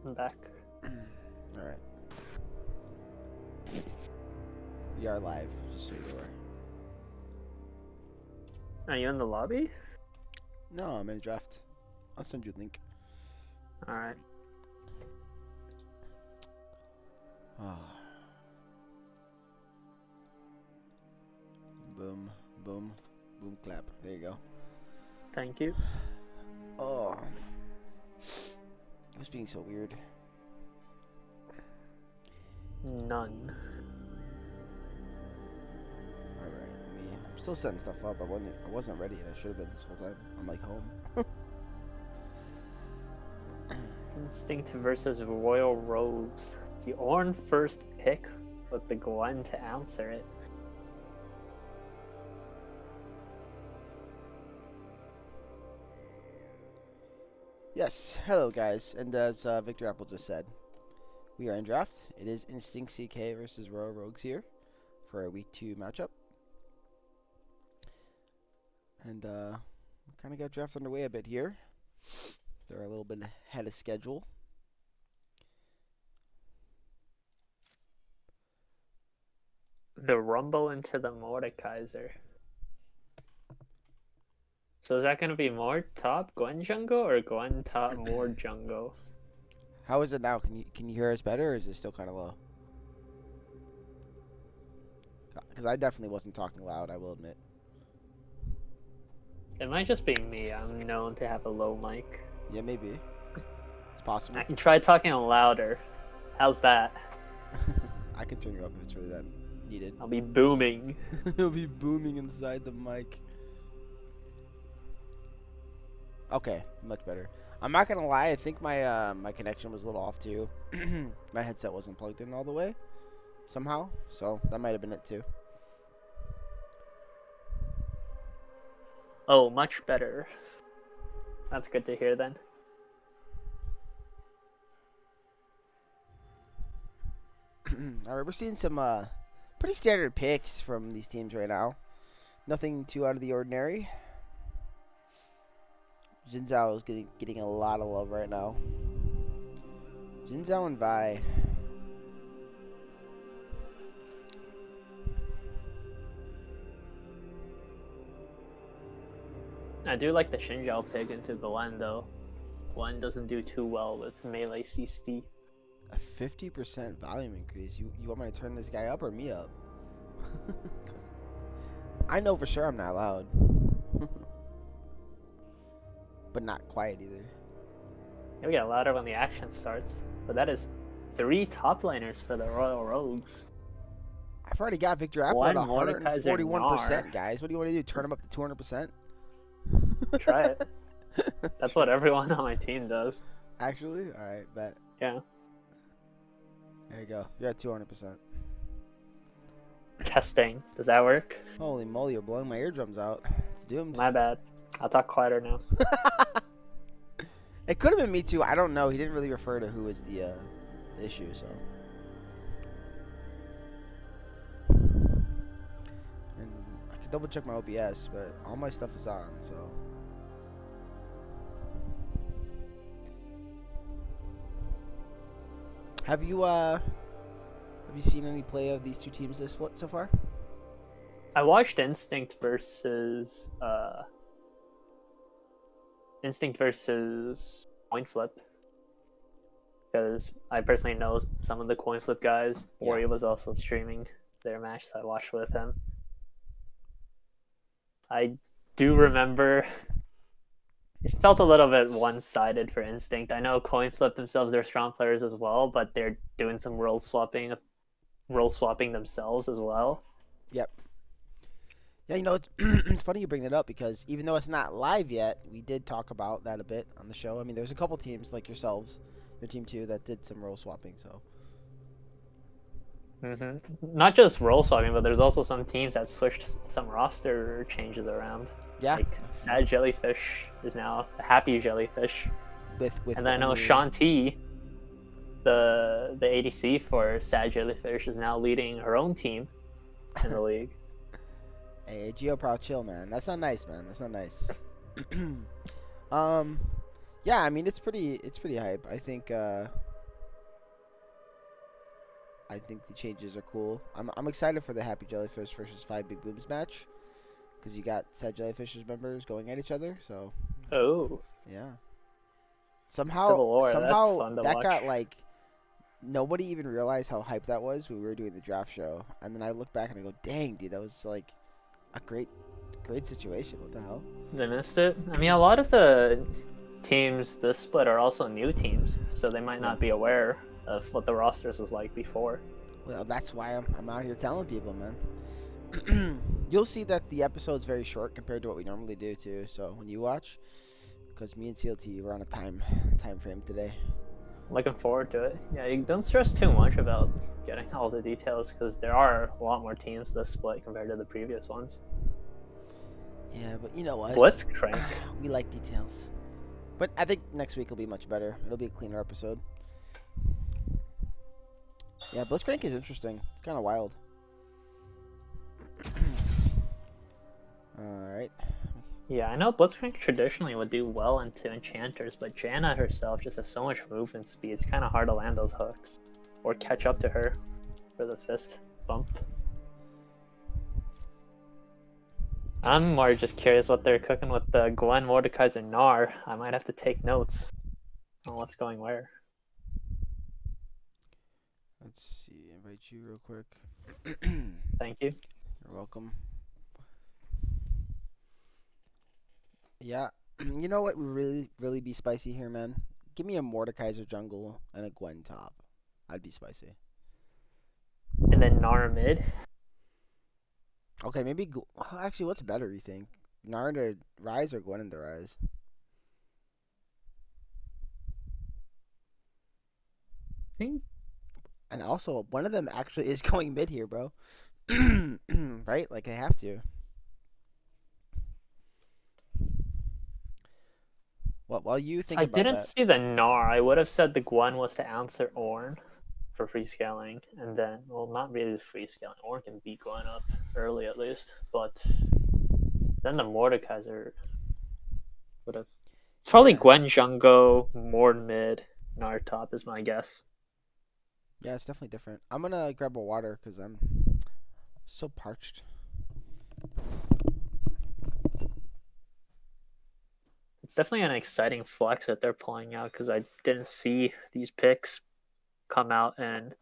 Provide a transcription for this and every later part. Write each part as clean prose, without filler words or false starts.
I'm back. Alright. We are live, just so you are. Are you in the lobby? No, I'm in a draft. I'll send you a link. Alright. Boom, boom, boom, clap. There you go. Thank you. Oh. It was being so weird. None. Alright, I'm still setting stuff up. I wasn't ready. I should have been this whole time. I'm like home. Instinct versus Royal Rogues. The Ornn first pick with the Gwen to answer it. Yes, hello guys, and as Victor Apple just said, we are in draft. It is Instinct CK versus Royal Rogues here for a week 2 matchup. And we kind of got draft underway a bit here. They're a little bit ahead of schedule. The Rumble into the Mordekaiser. So is that going to be more top Gwen jungle or Gwen top more jungle? How is it now? Can you hear us better, or is it still kind of low? Because I definitely wasn't talking loud, I will admit. It might just be me. I'm known to have a low mic. Yeah, maybe. It's possible. I can try talking louder. How's that? I can turn you up if it's really that needed. I'll be booming. It'll be booming inside the mic. Okay, much better. I'm not gonna lie, I think my my connection was a little off too. My headset wasn't plugged in all the way somehow, so that might have been it too. Oh, much better. That's good to hear then. Alright, we're seeing some pretty standard picks from these teams right now. Nothing too out of the ordinary. Jin Zhao is getting a lot of love right now. Jin Zhao and Vi. I do like the Xinjiao pick into Gwen though. Gwen doesn't do too well with melee CC. A 50% volume increase. You want me to turn this guy up or me up? I know for sure I'm not loud. But not quiet either. It'll get louder when the action starts. But that is 3 top laners for the Royal Rogues. I've already got Victor Apple at 141%, guys. What do you want to do? Turn him up to 200%? Try it. That's what everyone on my team does. Actually? Alright, bet. Yeah. There you go. You're at 200%. Testing. Does that work? Holy moly, you're blowing my eardrums out. It's doomed. My bad. I'll talk quieter now. It could have been me too. I don't know. He didn't really refer to who was the issue, so. And I can double check my OBS, but all my stuff is on, so. Have you seen any play of these two teams this split so far? I watched Instinct versus Coin Flip, because I personally know some of the Coin Flip guys. Ori was also streaming their match, so I watched with him. I do remember it felt a little bit one-sided for Instinct. I know Coin Flip themselves, they're strong players as well, but they're doing some role swapping themselves as well. Yep. Yeah, you know, it's funny you bring that up, because even though it's not live yet, we did talk about that a bit on the show. I mean, there's a couple teams like yourselves, your team too, that did some role swapping. So. Not just role swapping, but there's also some teams that switched some roster changes around. Yeah. Like Sad Jellyfish is now a Happy Jellyfish. With and then I know Shanti, the ADC for Sad Jellyfish, is now leading her own team in the league. Hey, GeoPro, chill, man. That's not nice, man. That's not nice. Yeah, I mean, it's pretty hype. I think I think the changes are cool. I'm excited for the Happy Jellyfish versus Five Big Booms match because you got Sad Jellyfish's members going at each other. So Oh, yeah, somehow Civil War. That's somehow fun to that watch. got like nobody even realized how hype that was when we were doing the draft show. And then I look back and I go, dang, dude, that was like a great situation. What the hell? They missed it. I mean, a lot of the teams this split are also new teams, so they might Yeah. not be aware of what the rosters was like before. Well, that's why I'm out here telling people, man. You'll see that the episode's very short compared to what we normally do too. So when you watch, because me and CLT we're on a time frame today. Looking forward to it. Yeah, you don't stress too much about getting all the details because there are a lot more teams this split compared to the previous ones. Yeah, but you know us. Blitzcrank. We like details. But I think next week will be much better. It'll be a cleaner episode. Yeah, Blitzcrank is interesting. It's kind of wild. Alright. Yeah, I know Blitzcrank traditionally would do well into enchanters, but Janna herself just has so much movement speed. It's kind of hard to land those hooks or catch up to her for the fist bump. I'm more just curious what they're cooking with the Gwen, Mordekaiser, Gnar. I might have to take notes on what's going where. Let's see. Invite you real quick. Thank you. You're welcome. Yeah. You know what would really be spicy here, man? Give me a Mordekaiser jungle and a Gwen top. I'd be spicy. And then Gnar mid. Okay, maybe... Actually, what's better, you think? Gnar to Rise or Gwen into Rise? I think And also, one of them actually is going mid here, bro. Right? Like, they have to. Well, while you think I about didn't that... see the Gnar. I would have said the Gwen was to answer Ornn for free scaling, and then, well, not really free scaling. Ornn can beat Gwen up early at least, but then the Mordekaiser would have. It's probably Yeah. Gwen Jungo, Mord mid, Gnar top is my guess. Yeah, it's definitely different. I'm gonna grab a water because I'm so parched. It's definitely an exciting flex that they're pulling out because I didn't see these picks come out in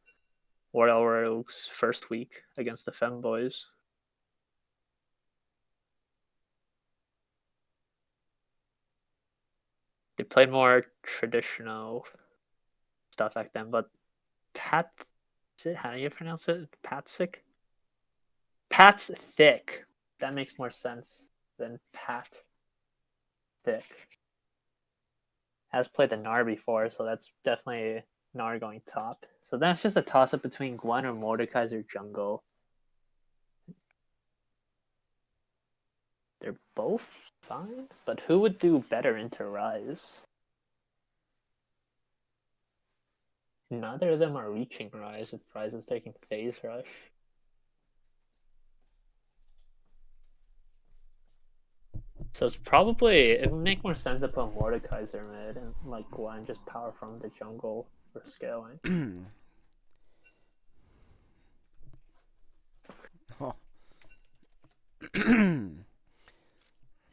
Royal Rogue's first week against the Femboys. They played more traditional stuff back then, but Pat, how do you pronounce it? Patsick? Pat's thick. That makes more sense than Pat thick. Has played the Gnar before, so that's definitely Gnar going top. So that's just a toss up between Gwen or Mordekaiser jungle. They're both fine, but who would do better into Rise? Neither of them are reaching Rise if Rise is taking Phase Rush. So it's probably, it would make more sense to put Mordekaiser mid and like Gwen just power from the jungle for scaling. Oh.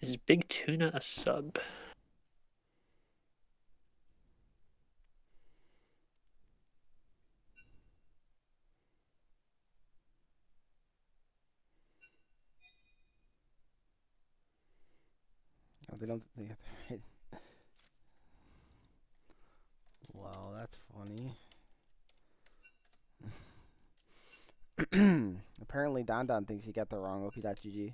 Is Big Tuna a sub? Oh, they don't. Wow, that's funny. Apparently, Don Don thinks he got the wrong OP.GG.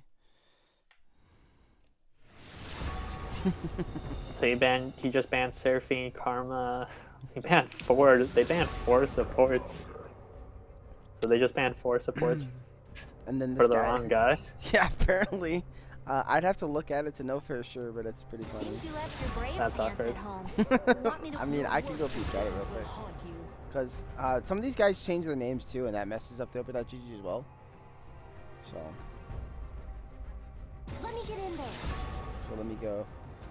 So he just banned Seraphine, Karma. He banned four. They banned four supports. So they just banned four supports And then this for the guy. wrong guy. Yeah, apparently. I'd have to look at it to know for sure, but it's pretty funny. You left your brave That's pants awkward. at home. Want me to I mean, pull I can go over? peek at it real quick. We'll haunt you. Because some of these guys change their names too, and that messes up the OP.GG as well. So Let me get in there. let me go.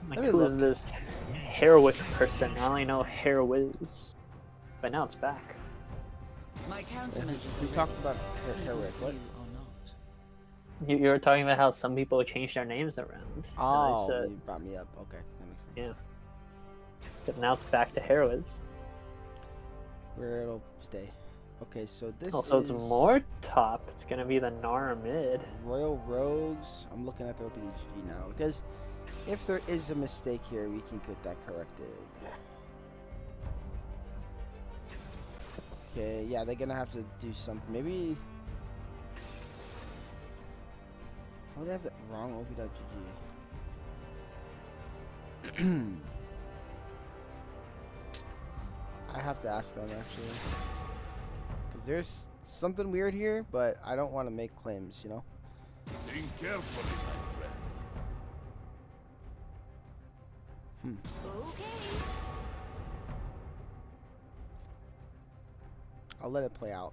Like, Let me who is look. this Hairwick person? I only know Hairwiz. But now it's back. My We countermeasures are talked ready. about People Herrick. What? you or not. You were talking about how some people change their names around, and I Oh, said, you brought me up. Okay, that makes sense. yeah. So now it's back to Heroes. Where it'll stay. Okay, so this Also, is it's more top. It's gonna be the Gnar mid. Royal Rogues. I'm looking at the OPDG now because if there is a mistake here, we can get that corrected. Okay, yeah, they're gonna have to do something. Maybe. Oh, they have the wrong OP.GG. I have to ask them actually, because there's something weird here, but I don't want to make claims, you know. Think carefully, my friend. Okay. I'll let it play out.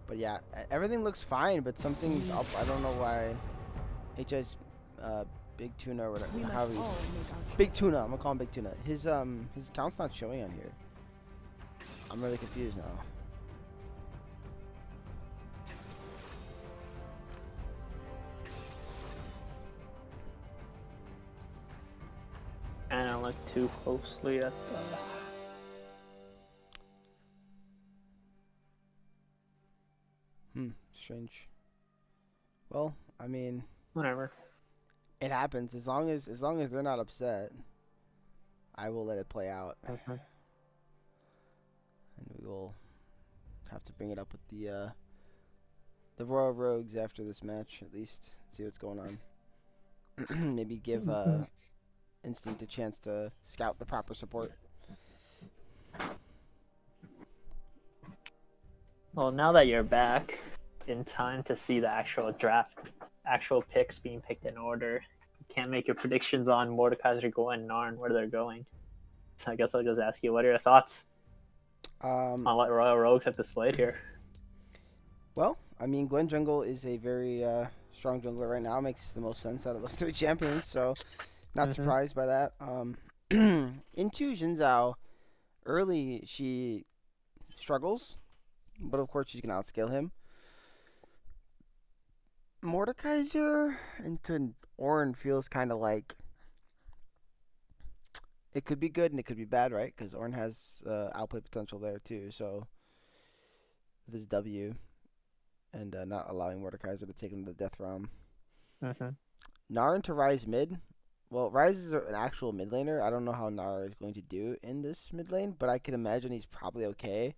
But yeah, everything looks fine, but something's up. I don't know why. HI's Big Tuna or whatever. We must How all he's make our Big Tuna. I'm choices. gonna call him Big Tuna. His account's not showing on here. I'm really confused now. And I look too closely at the. Strange. Well, I mean, Whatever. it happens. As long as they're not upset, I will let it play out, Mm-hmm. and we will have to bring it up with the Royal Rogues after this match, at least see what's going on. Maybe give Instinct a chance to scout the proper support. Well, now that you're back in time to see the actual draft, actual picks being picked in order, you can't make your predictions on Mordekaiser going and Narn where they're going. So I guess I'll just ask you, what are your thoughts on what Royal Rogues have displayed here? Well, I mean, Gwen Jungle is a very strong jungler right now. Makes the most sense out of those three champions, so not Mhm. surprised by that. Into Jinzhou, early she struggles, but of course she's gonna outscale him. Mordekaiser into Ornn feels kind of like it could be good and it could be bad, right? Because Ornn has outplay potential there too. So with his W and not allowing Mordekaiser to take him to the death realm. Mhm. Gnar to Rise mid. Well, Rise is an actual mid laner. I don't know how Gnar is going to do in this mid lane, but I can imagine he's probably okay.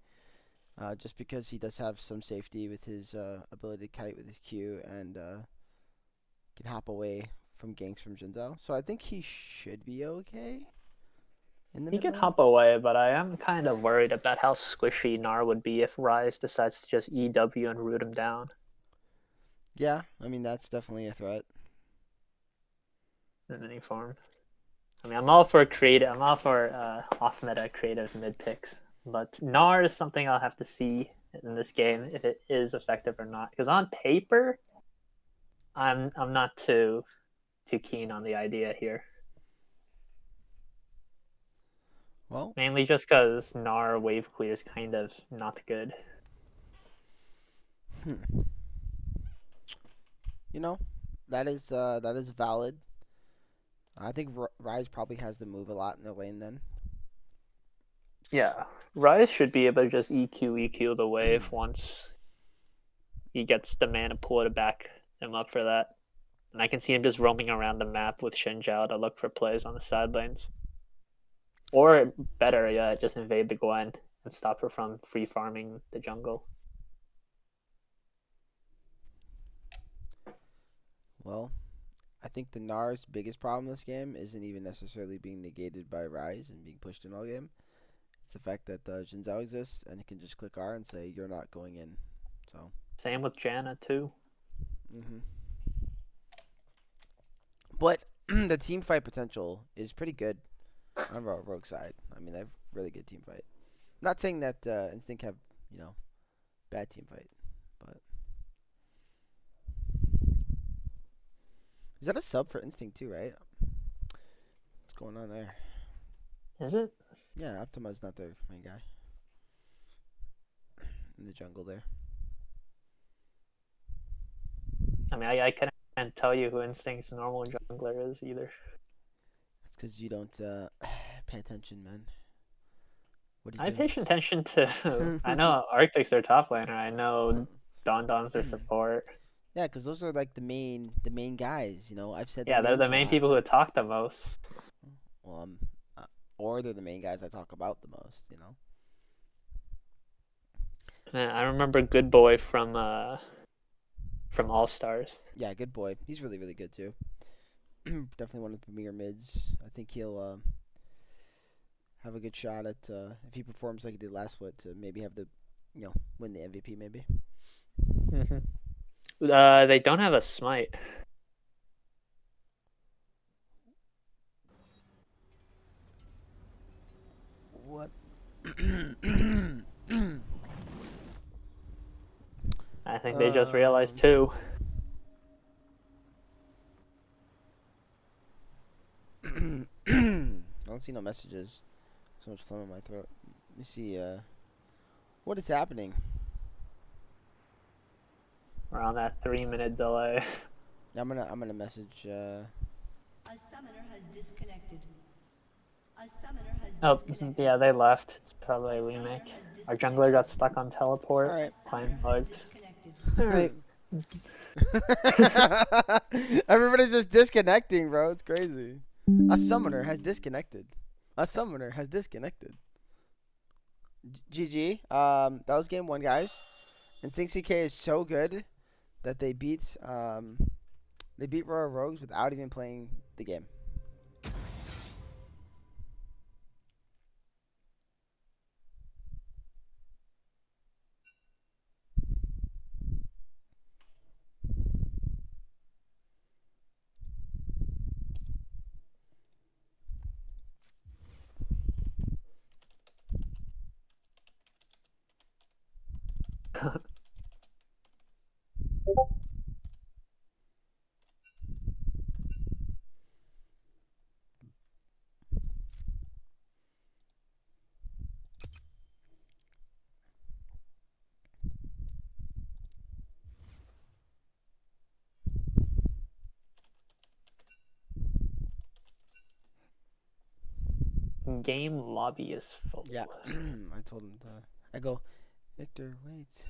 Just because he does have some safety with his ability to kite with his Q and can hop away from ganks from Jinzhou. So I think he should be okay in the He mid can lane. hop away, but I am kind of worried about how squishy Gnar would be if Rise decides to just EW and root him down Yeah, I mean that's definitely a threat. in any form. I mean, I'm all for creative. I'm all for off-meta creative mid picks, but Gnar is something I'll have to see in this game if it is effective or not. Because on paper, I'm not too keen on the idea here. Well, Mainly just because Gnar wave clear is kind of not good. hmm. You know, that is valid. I think Rise probably has the move a lot in the lane then. Yeah, Rise should be able to just EQ the wave once he gets the mana pool to back him up for that. And I can see him just roaming around the map with Shinjao to look for plays on the side lanes. Or better yet, just invade the Gwen and stop her from free farming the jungle. Well, I think the Gnar's biggest problem in this game isn't even necessarily being negated by Rise and being pushed in all game. It's the fact that Jinzhou exists and it can just click R and say you're not going in. So. Same with Janna too. Mhm. But the team fight potential is pretty good on Rogue side. I mean, they have really good team fight. Not saying that Instinct have bad team fight, but is that a sub for Instinct too, right? What's going on there? Is it? Yeah, Optima's not their main guy. in the jungle there. I mean, I can't tell you who Instinct's normal jungler is either. That's because you don't pay attention, man. What do I you pay attention to. I do? know Arctic's their top laner. I know Don Don's their support. Yeah, because those are like the main guys. You know, I've said their Yeah, they're names the a main lot. people who talk the most. Well, or they're the main guys I talk about the most. You know. I remember Good Boy from All Stars. Yeah, good boy. He's really really good too. Definitely one of the premier mids. I think he'll have a good shot at if he performs like he did last split to maybe have the, win the MVP maybe. They don't have a smite. What? I think they just realized too. I don't see no messages. So much phlegm in my throat. Let me see. What is happening? We're on that 3-minute delay. I'm gonna message. A summoner has disconnected. A summoner has Oh, disconnected. yeah, they left. It's probably a remake. Our jungler got stuck on teleport. Alright. Time bugged. Disconnected. Alright. Everybody's just disconnecting, bro. It's crazy. A summoner has disconnected. A summoner has disconnected. GG. That was game 1, guys. Instinct CK is so good that they beat Royal Rogues without even playing the game. Game lobby is full. Yeah. I told him to. I go, Victor, wait.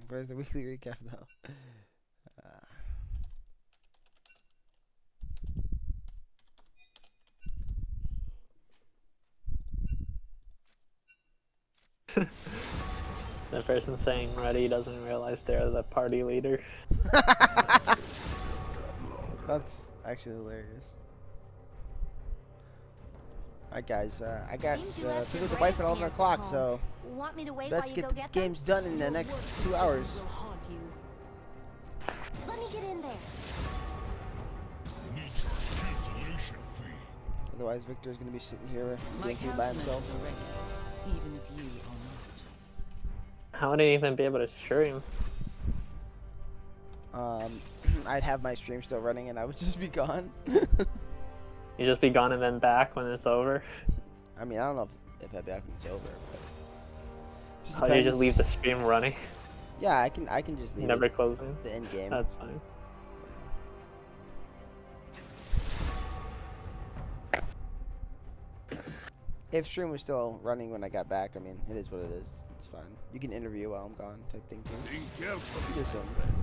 Where's the weekly recap though? The person saying ready doesn't realize they're the party leader. That's actually hilarious. Alright guys, I got Seems you to left pick your up the wife at brave 11 pants at o'clock, home. so Want me to wait let's while you get go the get them? games done in the next 2 hours. Will haunt you. Let me get in there. Nature's cancellation fee. Otherwise, Victor's gonna be sitting here My going through by himself. countenance is ready, even if you are not. How would he even be able to stream? I'd have my stream still running and I would just be gone. You just be gone and then back when it's over? I mean, I don't know if I'd be back when it's over, but just How do you just depends. leave the stream running? Yeah, I can just leave Never it, closing? the end game. That's fine. If stream was still running when I got back, I mean, it is what it is. It's fine. You can interview while I'm gone, type thing too. Think carefully, Do my some. friend.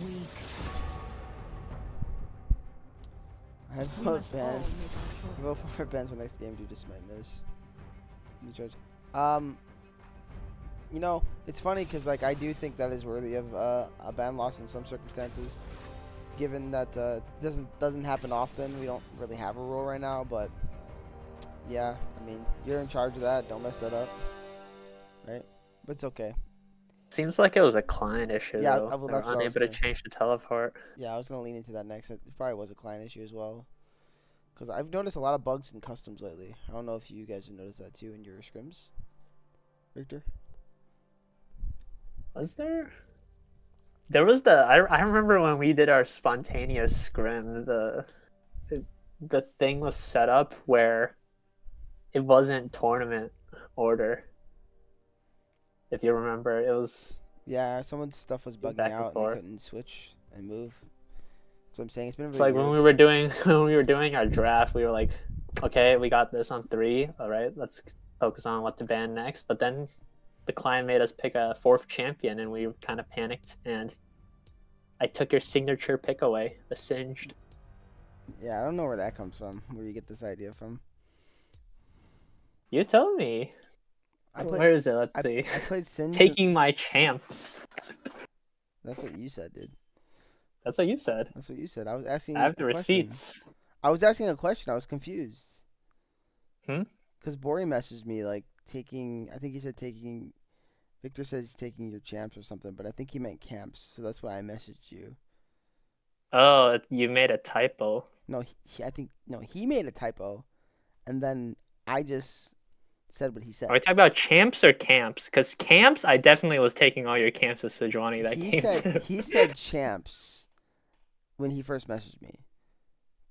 Weak. I'd We vote must all ban. make our choices. Vote for bans for next game, dude. Just might miss. Let me judge. You know, it's funny because like I do think that is worthy of a ban loss in some circumstances. Given that doesn't happen often, we don't really have a rule right now. But yeah, I mean, you're in charge of that. Don't mess that up, right? But it's okay. Seems like it was a client issue Yeah, though. well, They were that's what I was unable to gonna. change the teleport. Yeah, I was gonna lean into that next. It probably was a client issue as well. Because I've noticed a lot of bugs in customs lately. I don't know if you guys have noticed that too in your scrims, Victor. Was there? There was I remember when we did our spontaneous scrim, the thing was set up where it wasn't tournament order. If you remember, it was Yeah, someone's stuff was bugging back and out and they forth. couldn't switch and move. So I'm saying it's been It's really like when weird. we were doing when we were doing our draft, we were like, okay, we got this on 3. All right, let's focus on what to ban next. But then the client made us pick a 4th champion, and we kind of panicked. And I took your signature pick away, the singed. Yeah, I don't know where that comes from. Where you get this idea from? You tell me. I played. Where is it? Let's I see. I played Singed. Taking my champs. That's what you said, dude. That's what you said. That's what you said. I was I asking have a the question. receipts. I was asking a question. I was confused. Hmm? Because Bori messaged me like taking. I think he said taking. Victor says he's taking your champs or something, but I think he meant camps, so that's why I messaged you. Oh, you made a typo. No, I think no, he made a typo, and then I just said what he Are we said. talking about champs or camps? Because camps, I definitely was taking all your camps as Sejuani that He game said too. he said champs when he first messaged me.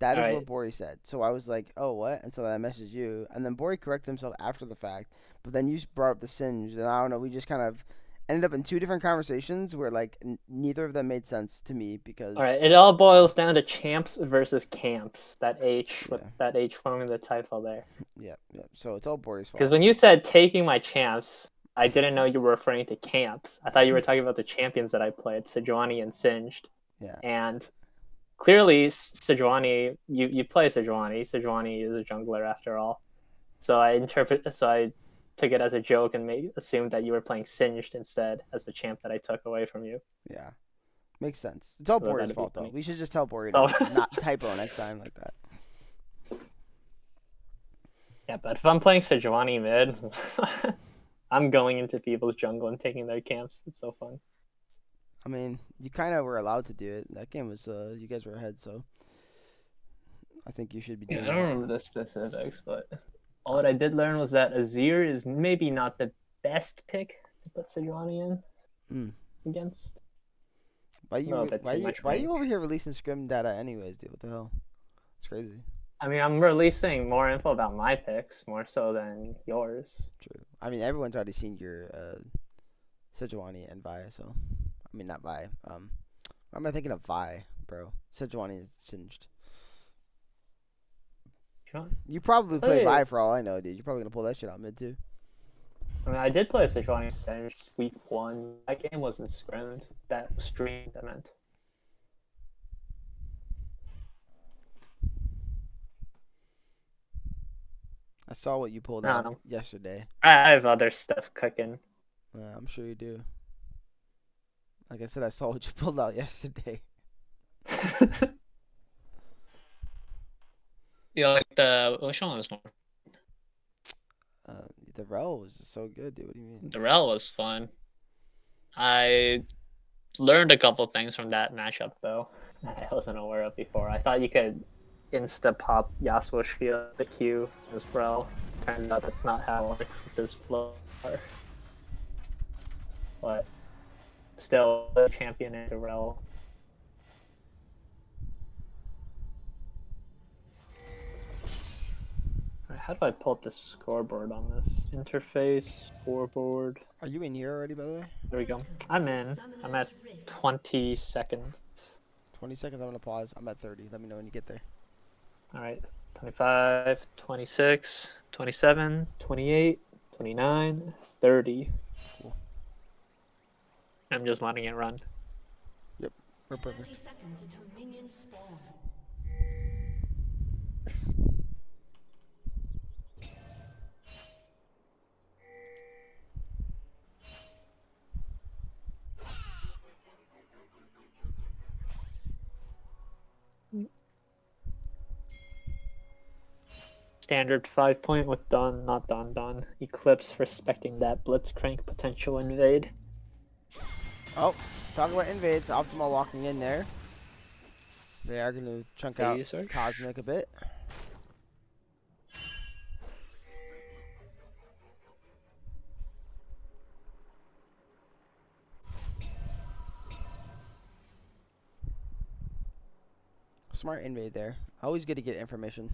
That All is right. what Bori said. So I was like, oh, what? And so then I messaged you. And then Bori corrected himself after the fact. But then you brought up the Singe. And I don't know. We just kind of ended up in two different conversations where, like, neither of them made sense to me because. All right. It all boils down to champs versus camps. That H with Yeah. that H forming the typo there. Yeah. Yeah. So it's all Bori's Because fault. when you said taking my champs, I didn't know you were referring to camps. I thought you were talking about the champions that I played, Sejuani and Singed. Yeah. And clearly, Sejuani, you play Sejuani. Sejuani is a jungler after all. So I took it as a joke and assumed that you were playing Singed instead as the champ that I took away from you. Yeah. Makes sense. It's all So Bori's that'd be fault, though. funny. We should just tell Bori So to not typo next time like that. yeah, but if I'm playing Sejuani mid, I'm going into people's jungle and taking their camps. It's so fun. I mean, you kind of were allowed to do it. That game was, you guys were ahead, so I think you should be Yeah, doing I don't that. remember the specifics, but all that I did learn was that Azir is maybe not the best pick to put Sejuani in Mm. against. Why A you little bit too much why you range. over here releasing scrim data anyways, dude? What the hell? It's crazy. I mean, I'm releasing more info about my picks, more so than yours. True. I mean, everyone's already seen your Sejuani and Vi, so I mean not Vi. Why am I thinking of Vi, bro? Sejuani is Singed. Sure. You probably play Hey. Vi for all I know, dude. You're probably gonna pull that shit out mid too. I mean, I did play Sejuani Singed week 1. That game wasn't scrimmed. That was streamed, I meant. I saw what you pulled I don't out know. yesterday. I have other stuff cooking. I'm sure you do. Like I said, I saw what you pulled out yesterday. You like the which one was more? The Rel was just so good, dude. What do you mean? The Rel was fun. I learned a couple things from that matchup though. I wasn't aware of before. I thought you could insta pop Yasuo shield the Q as Rel. Turns out that's not how it works with this floor. But still, the champion is a Rel. How do I pull up the scoreboard on this interface? Scoreboard. Are you in here already, by the way? There we go. I'm in. I'm at 20 seconds. 20 seconds. I'm gonna pause. I'm at 30. Let me know when you get there. All right. 25, 26, 27, 28, 29, 30. Cool. I'm just letting it run. We're perfect. 30 seconds until minions spawn. Standard 5-point with Dun, not Dun. Eclipse respecting that Blitzcrank potential invade. Oh, talking about invades, Optimal walking in there. They are going to chunk out Laser. Cosmic a bit. Smart invade there. Always good to get information.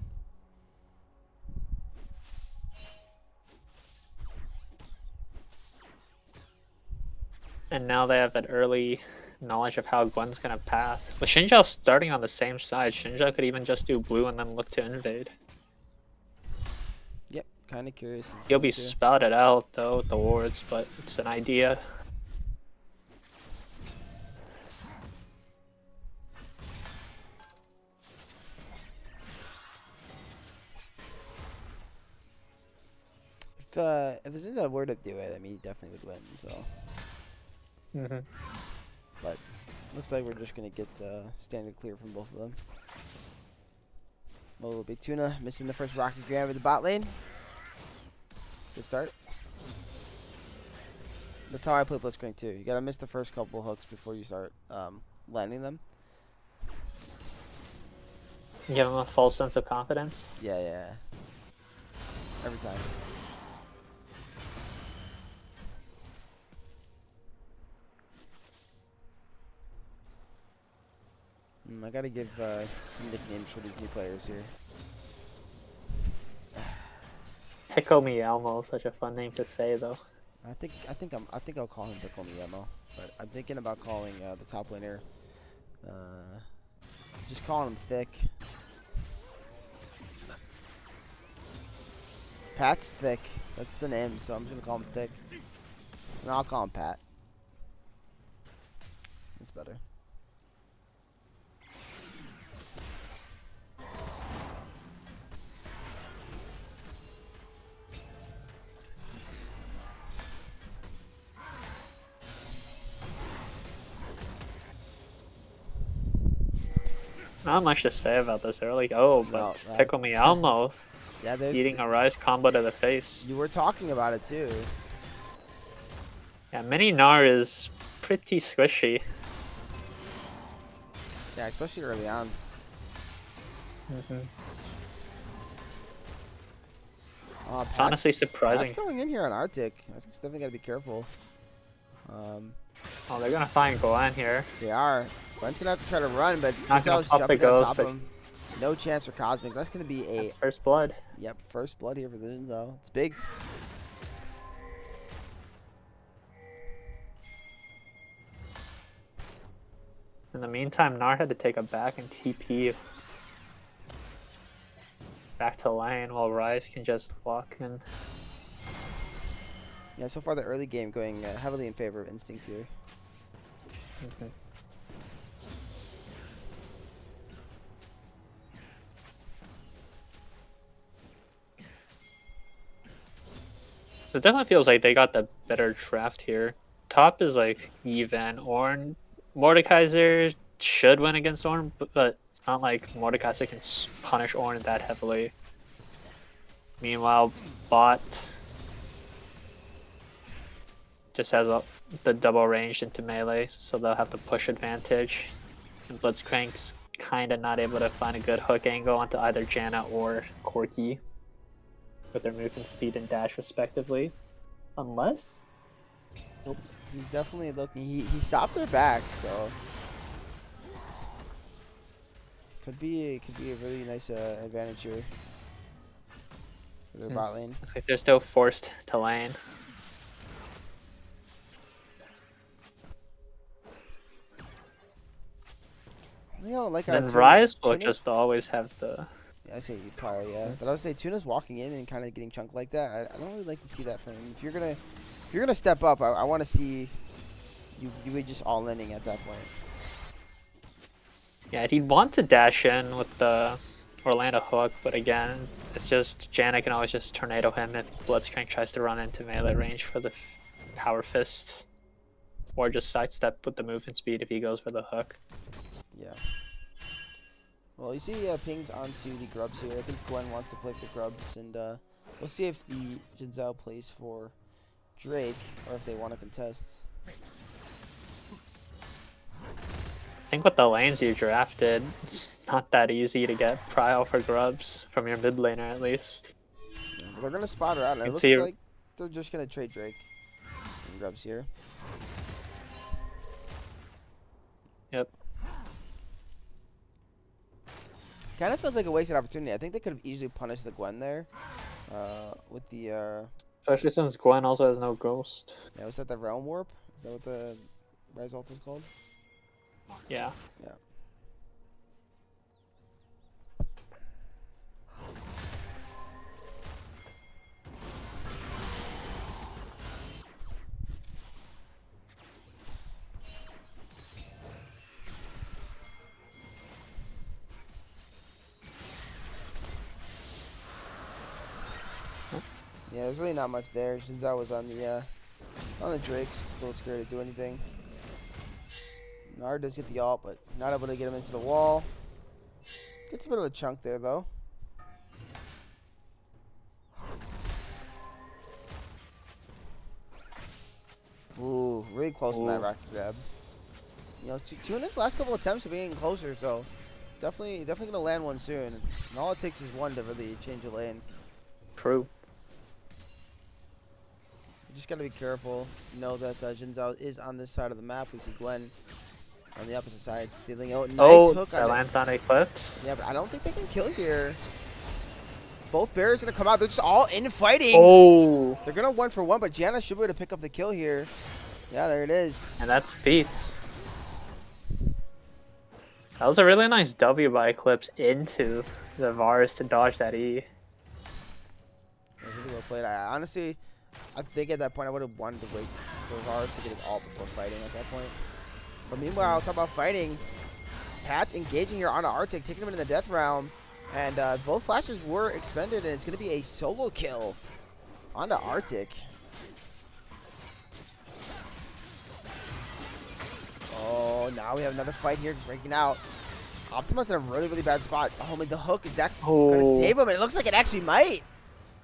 And now they have that early knowledge of how Gwen's gonna path. With Shinjao starting on the same side, Shinjao could even just do blue and then look to invade. Yep, kind of curious. He'll be spouted out though with the wards, but it's an idea. If there's a word to do it, I mean, he definitely would win. So, but looks like we're just gonna get standard clear from both of them. Little Big Tuna missing the first Rocket Grab with the bot lane. Good start. That's how I play Blitzcrank too. You gotta miss the first couple hooks before you start landing them. Give him a false sense of confidence. Yeah. Every time. I gotta give some nicknames for these new players here. Pickle Me Elmo, such a fun name to say though. I think I'll call him Pickle Me Emo, but I'm thinking about calling the top laner. Just calling him Thick. Pat's Thick. That's the name, so I'm just gonna call him Thick. And I'll call him Pat. That's better. Not much to say about this early go, but No, Pickle Me Elmo Yeah, there's eating a Rise combo to the face. you were talking about it too. Yeah, Mini Gnar is pretty squishy. Yeah, especially early on. It's honestly surprising. Pat's going in here on Arctic. I just definitely gotta be careful. Oh, they're gonna find Gwen here. They are. Gwen's gonna have to try to run, but Not gonna Shinjao's pop the jumping on ghost, top but- of him. No chance for Cosmic. That's gonna be a That's first blood. first blood here for the Zinzo. It's big. In the meantime, Gnar had to take a back and TP back to lane while Rise can just walk in. Yeah, so far the early game going heavily in favor of Instinct here. So it definitely feels like they got the better draft here. Top is like even. Ornn, Mordekaiser should win against Ornn, but it's not like Mordekaiser can punish Ornn that heavily. Meanwhile, bot just has the double range into melee, so they'll have to push advantage. And Blitzcrank's kind of not able to find a good hook angle onto either Janna or Corki with their movement speed and dash respectively. Unless... Nope. He's definitely looking. He stopped their back, so could be a really nice advantage here for their bot lane. Looks like they're still forced to lane. I don't like Then how Rise will Tuna's- just always have the... Yeah, I say probably, yeah. But I would say Tuna's walking in and kind of getting chunked like that. I don't really like to see that from him. If you're gonna step up, I want to see you would just all inning at that point. Yeah, he'd want to dash in with the Orlando hook, but again, it's just Janna can always just tornado him if Blitzcrank tries to run into melee range for the power fist, or just sidestep with the movement speed if he goes for the hook. Yeah. Well, you see pings onto the grubs here. I think Gwen wants to play for grubs, and we'll see if the Jin Zhao plays for Drake or if they want to contest. I think with the lanes you drafted, it's not that easy to get prio for grubs from your mid laner at least. Yeah, but they're gonna spot her out, and You it can looks see, like they're just gonna trade Drake and grubs here. yep. Kind of feels like a wasted opportunity. I think they could have easily punished the Gwen there, with the Especially since Gwen also has no ghost. yeah, was that the Realm Warp? Is that what the Rise ult is called? Yeah. Yeah. Yeah, there's really not much there. Jin Zhao was on the Drakes, still scared to do anything. Nard does get the ult, but not able to get him into the wall. Gets a bit of a chunk there, though. Ooh, really close on that Ooh. rocket grab. You know, Tuna's last couple attempts are being closer, so definitely gonna land one soon. And all it takes is one to really change a lane. True. You just gotta be careful. Know that Jin Zhao is on this side of the map. We see Gwen on the opposite side stealing out. Nice hook that on it. lands on Eclipse. Yeah, but I don't think they can kill here. Both barriers gonna come out. They're just all in fighting. Oh, They're gonna 1-for-1, but Gianna should be able to pick up the kill here. Yeah, there it is. and that's Feats. That was a really nice W by Eclipse into the Varus to dodge that E. Yeah, really well played. Honestly, I think at that point I would have wanted to wait for Varus to get his ult before fighting at that point. But meanwhile, talk about fighting. Pat's engaging here on Arctic, taking him into the death realm. And both flashes were expended, and it's going to be a solo kill onto Arctic. Oh, now we have another fight here. He's breaking out. Optimus in a really, really bad spot. Oh, man, the hook, is that going to save him? It looks like it actually might.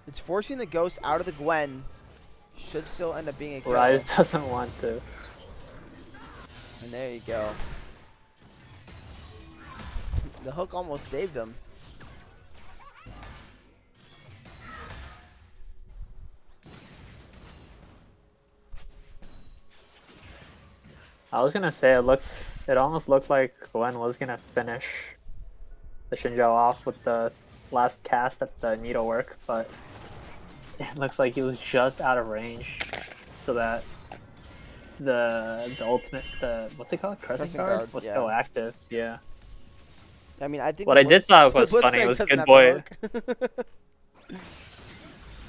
It's forcing the Ghost out of the Gwen. Should still end up being a kill. Rise doesn't want to. And there you go. The hook almost saved him. I was gonna say it almost looked like Gwen was gonna finish the Shinjo off with the last cast at the needlework, but it looks like he was just out of range, so that the ultimate, what's it called, Crescent Guard was yeah. still active. Yeah. I mean, I think What I did thought was funny was Good Boy.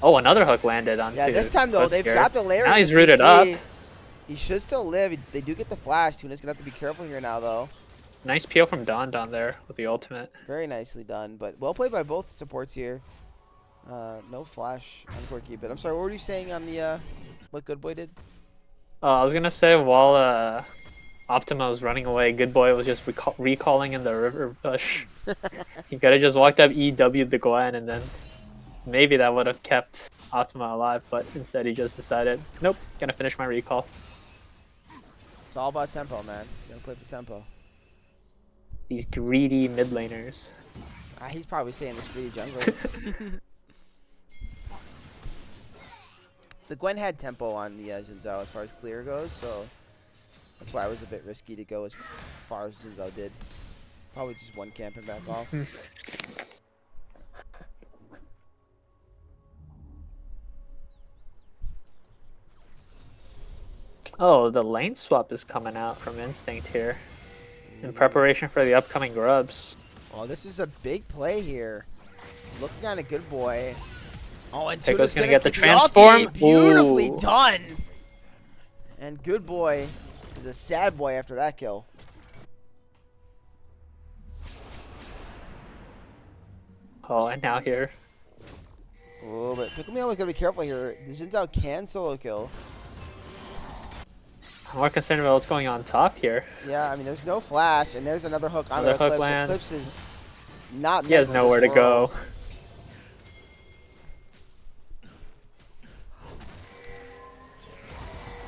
Oh, another hook landed on. Yeah, this time though they've got the layer. Now he's rooted up. He should still live. They do get the flash. Tuna's gonna have to be careful here now, though. Nice peel from Don there with the ultimate. Very nicely done, but well played by both supports here. No flash on Quirky, but I'm sorry. What were you saying on the what Good Boy did? I was gonna say while Optima was running away, Good Boy was just recalling in the river bush. He could have just walked up, EW'd the Gwen, and then maybe that would have kept Optima alive. But instead, he just decided, nope, gonna finish my recall. It's all about tempo, man. You gotta play for tempo. These greedy mid laners. He's probably saying this greedy jungle. The Gwen had tempo on the Jin Zhao as far as clear goes, so that's why it was a bit risky to go as far as Jin Zhao did. Probably just one camp and back off. Oh, the lane swap is coming out from Instinct here in preparation for the upcoming grubs. Oh, this is a big play here. Looking on a Good Boy. Oh, and Pico's Tuna's gonna get the ulti. transform. Beautifully Ooh. done. And Good Boy is a sad boy after that kill. Oh, and now here. Oh, but Pikumi always gotta be careful here. The Jin Zhao can solo kill. I'm more concerned about what's going on top here. Yeah, I mean, there's no flash, and there's another hook on Another the hook Eclipse. lands. Eclipse is not He meant has for nowhere to this world. go.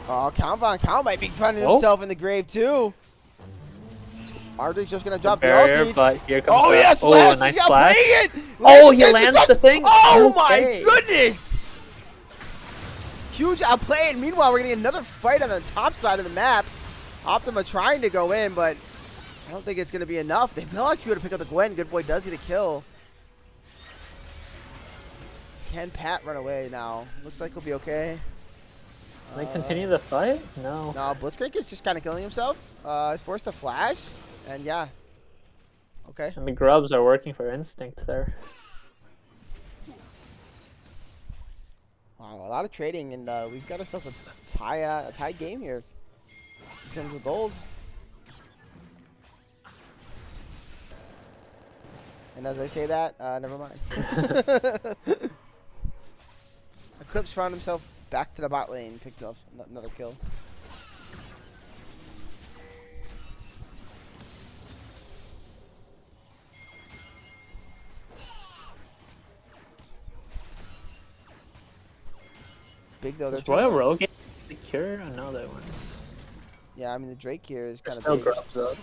Oh, Count might be finding Oh. himself in the grave too. Ardrick's just gonna drop the Barrier, ulti. but here comes Oh the... yes, Oh, Lash nice is out flash. playing it. Oh, Lash he is lands touch- the thing? Oh my Okay. goodness! Huge outplay, and meanwhile we're getting another fight on the top side of the map. Optima trying to go in, but I don't think it's gonna be enough. They will actually be able to pick up the Gwen. Good boy does get a kill. Can Pat run away now? Looks like he'll be okay. Can they continue the fight? No. No, Blitzcrank is just kind of killing himself. He's forced to flash, and yeah. Okay. And the grubs are working for Instinct there. Wow, a lot of trading, and we've got ourselves a tie game here in terms of gold. And as I say that, never mind. Eclipse found himself back to the bot lane, picked up another kill. Big though. Does Royal Rogue get the cure? Oh, no, that one. Yeah, I mean the Drake here is kind of Still big. grubs up.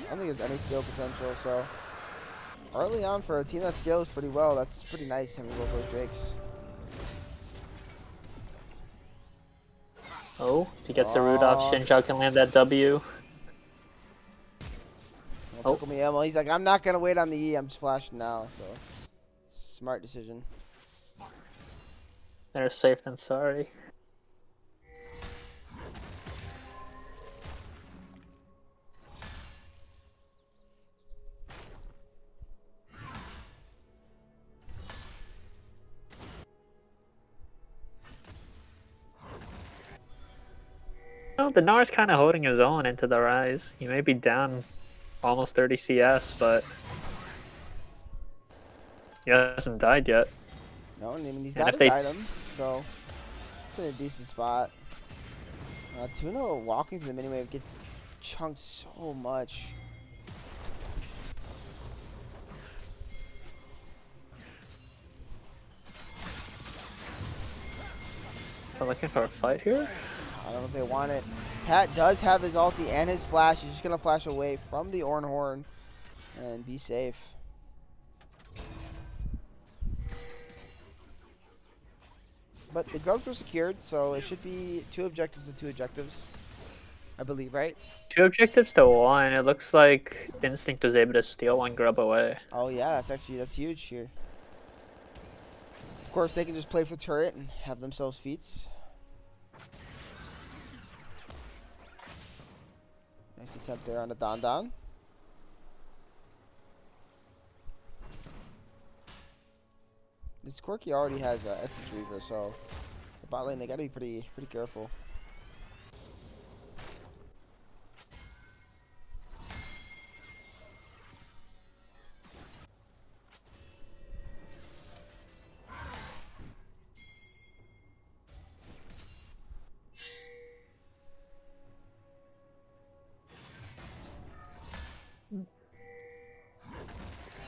I don't think there's any steal potential, so early on for a team that scales pretty well, that's pretty nice having both those Drakes. Oh, if he gets the root off, Shinja can land that W. Don't pickle me ammo. He's like, I'm not gonna wait on the E, I'm just flashing now, so smart decision. Better safe than sorry. Oh, the Nar's kind of holding his own into the rise. He may be down almost 30 CS, but he hasn't died yet. No, I mean he's And got if his they- item, so it's in a decent spot. Tuna walking to the mini wave gets chunked so much. We're looking for a fight here? I don't know if they want it. Pat does have his ulti and his flash. He's just gonna flash away from the Ornhorn and be safe. But the grubs were secured, so it should be 2 objectives to 2 objectives. I believe, right? 2 objectives to 1. It looks like Instinct was able to steal 1 grub away. Oh yeah, that's huge here. Of course, they can just play for turret and have themselves feats. Nice attempt there on the Don Don. This Quirky already has Essence Reaver, so the bot lane they gotta be pretty careful.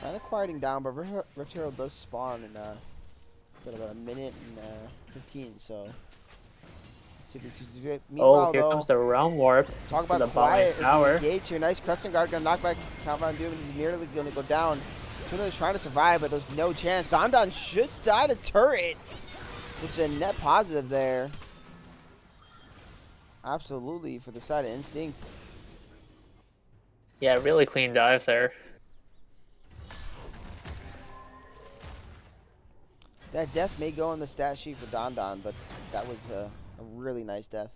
Kind of quieting down, but Rift Herald does spawn in about a minute and 15, so let's see if it's meanwhile, Oh, here though, comes the Realm Warp. talk to about the bot lane quiet as tower. we engage here. Nice Crescent Guard gonna knock back Countdown Doom, and he's nearly gonna go down. Tuna is trying to survive, but there's no chance. Don Don should die to turret, which is a net positive there. Absolutely for the side of Instinct. Yeah, really clean dive there. That death may go on the stat sheet for Don Don, but that was a really nice death.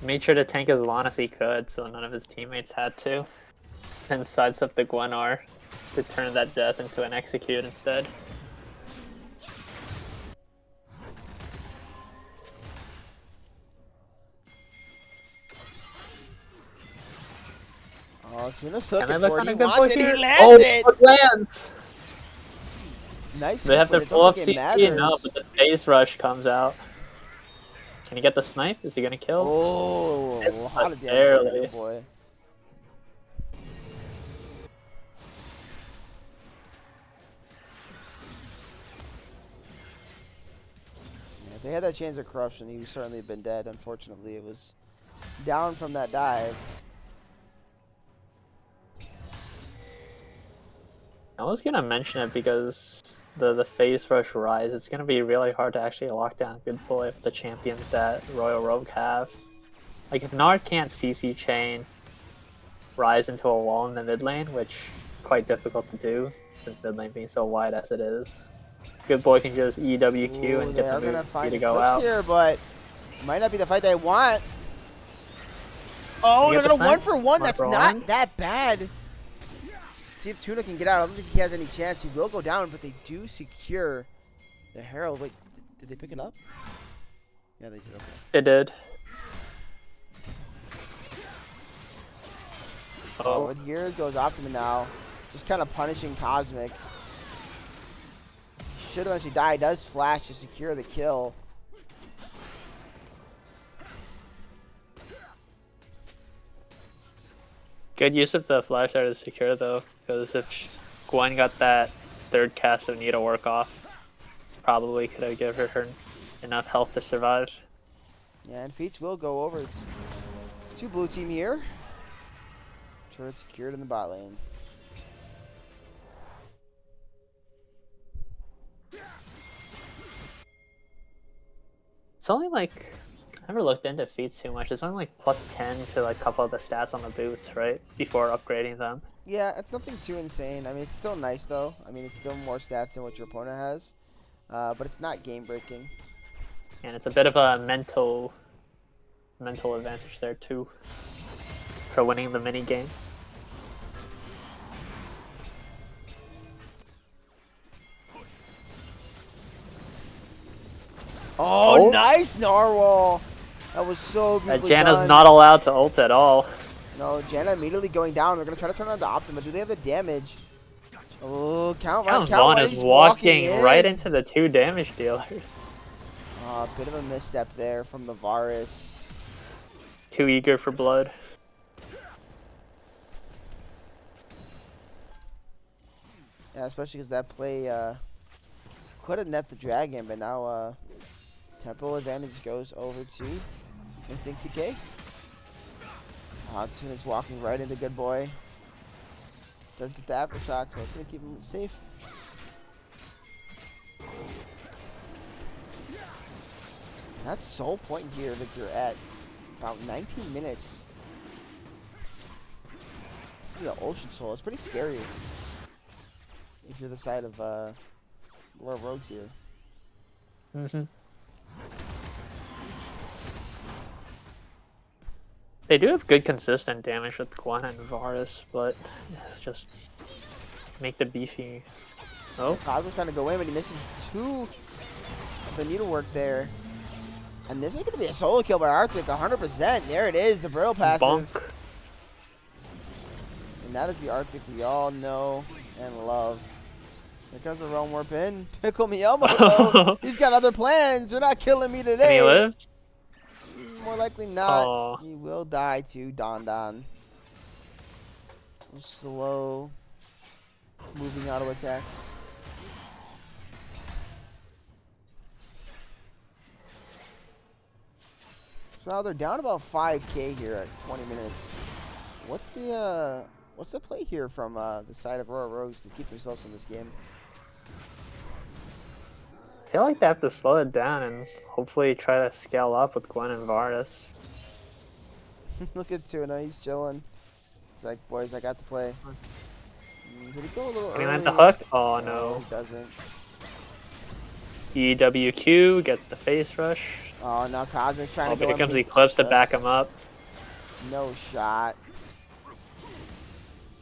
Made sure to tank as long as he could, so none of his teammates had to. And sidestep the Gwenar to turn that death into an execute instead. Oh, Tuna's And looking they look for it. on a He good wants boy it. here. He lands Oh, it. it lands! Nice. They have but to it pull up doesn't think it CC, no, matters. but the phase rush comes out. Can he get the snipe? Is he gonna kill? Oh, a lot of damage on the Barely. good boy. Yeah, if they had that chance of corruption, he would certainly have been dead. Unfortunately, it was down from that dive. I was gonna mention it because the phase rush rise, it's gonna be really hard to actually lock down good boy with the champions that Royal Rogue have. Like if Nard can't CC chain rise into a wall in the mid lane, which is quite difficult to do since mid lane being so wide as it is. Good boy can just EWQ Ooh, and they get are the gonna move find to go Eclipse out. here, but might not be the fight they want. Oh, You they're get gonna the one snipe? for one. One That's for not one? that bad. See if Tuna can get out. I don't think he has any chance. He will go down, but they do secure the Herald. Wait, did they pick it up? Yeah, they did. Okay. It did. Oh, but here goes Optima now. Just kind of punishing Cosmic. Should eventually die. Does flash to secure the kill. Good use of the flash there to secure though, because if Gwen got that third cast of Needle work off, probably could have given her enough health to survive. Yeah, and Feats will go over. It's two blue team here. Turret secured in the bot lane. It's only like, I never looked into feats too much. It's only like plus 10 to like a couple of the stats on the boots, right? Before upgrading them. Yeah, it's nothing too insane. I mean, it's still nice though. I mean, it's still more stats than what your opponent has, but it's not game breaking. And it's a bit of a mental advantage there too for winning the mini game. Oh, Oh. nice Narwhal! That was so beautifully Janna's done. not allowed to ult at all. No, Janna immediately going down. They're gonna try to turn on the Optima. Do they have the damage? Oh, Count Count Vaughn Vaughn is he's walking in. right into the 2 damage dealers. A bit of a misstep there from the Varus. Too eager for blood. Yeah, especially because that play could have net the dragon, but now tempo advantage goes over to Instinct CK. Tuna's walking right into good boy. Does get the aftershock, so it's gonna keep him safe. That's soul point gear, Victor, at about 19 minutes. The Ocean Soul. It's pretty scary if you're the side of Lord Rogues here. They do have good consistent damage with Gwen and Varus, but it's just make the beefy. Oh, Cosmo's trying to go in, but he misses two of the needlework there. And this is going to be a solo kill by Arctic, 100%. There it is, the Brittle passive. bonk. And that is the Arctic we all know and love. Here comes a Realm Warp in. Pickle me elbow, though. He's got other plans. They're not killing me today. Can he live? More likely not. Aw. He will die to Don Don. Slow moving auto attacks. So now they're down about 5k here at 20 minutes. What's the play here from the side of Royal Rogues to keep themselves in this game? I feel like they have to slow it down and hopefully try to scale up with Gwen and Varus. Look at Tuna, he's chilling. He's like, boys, I got the play. Did he go a little Can he early? land the hook? Oh No, no. he doesn't. EWQ gets the face rush. Oh, now Cosmic's trying Oh, to go here in, comes but he Eclipse to just- back him up. No shot.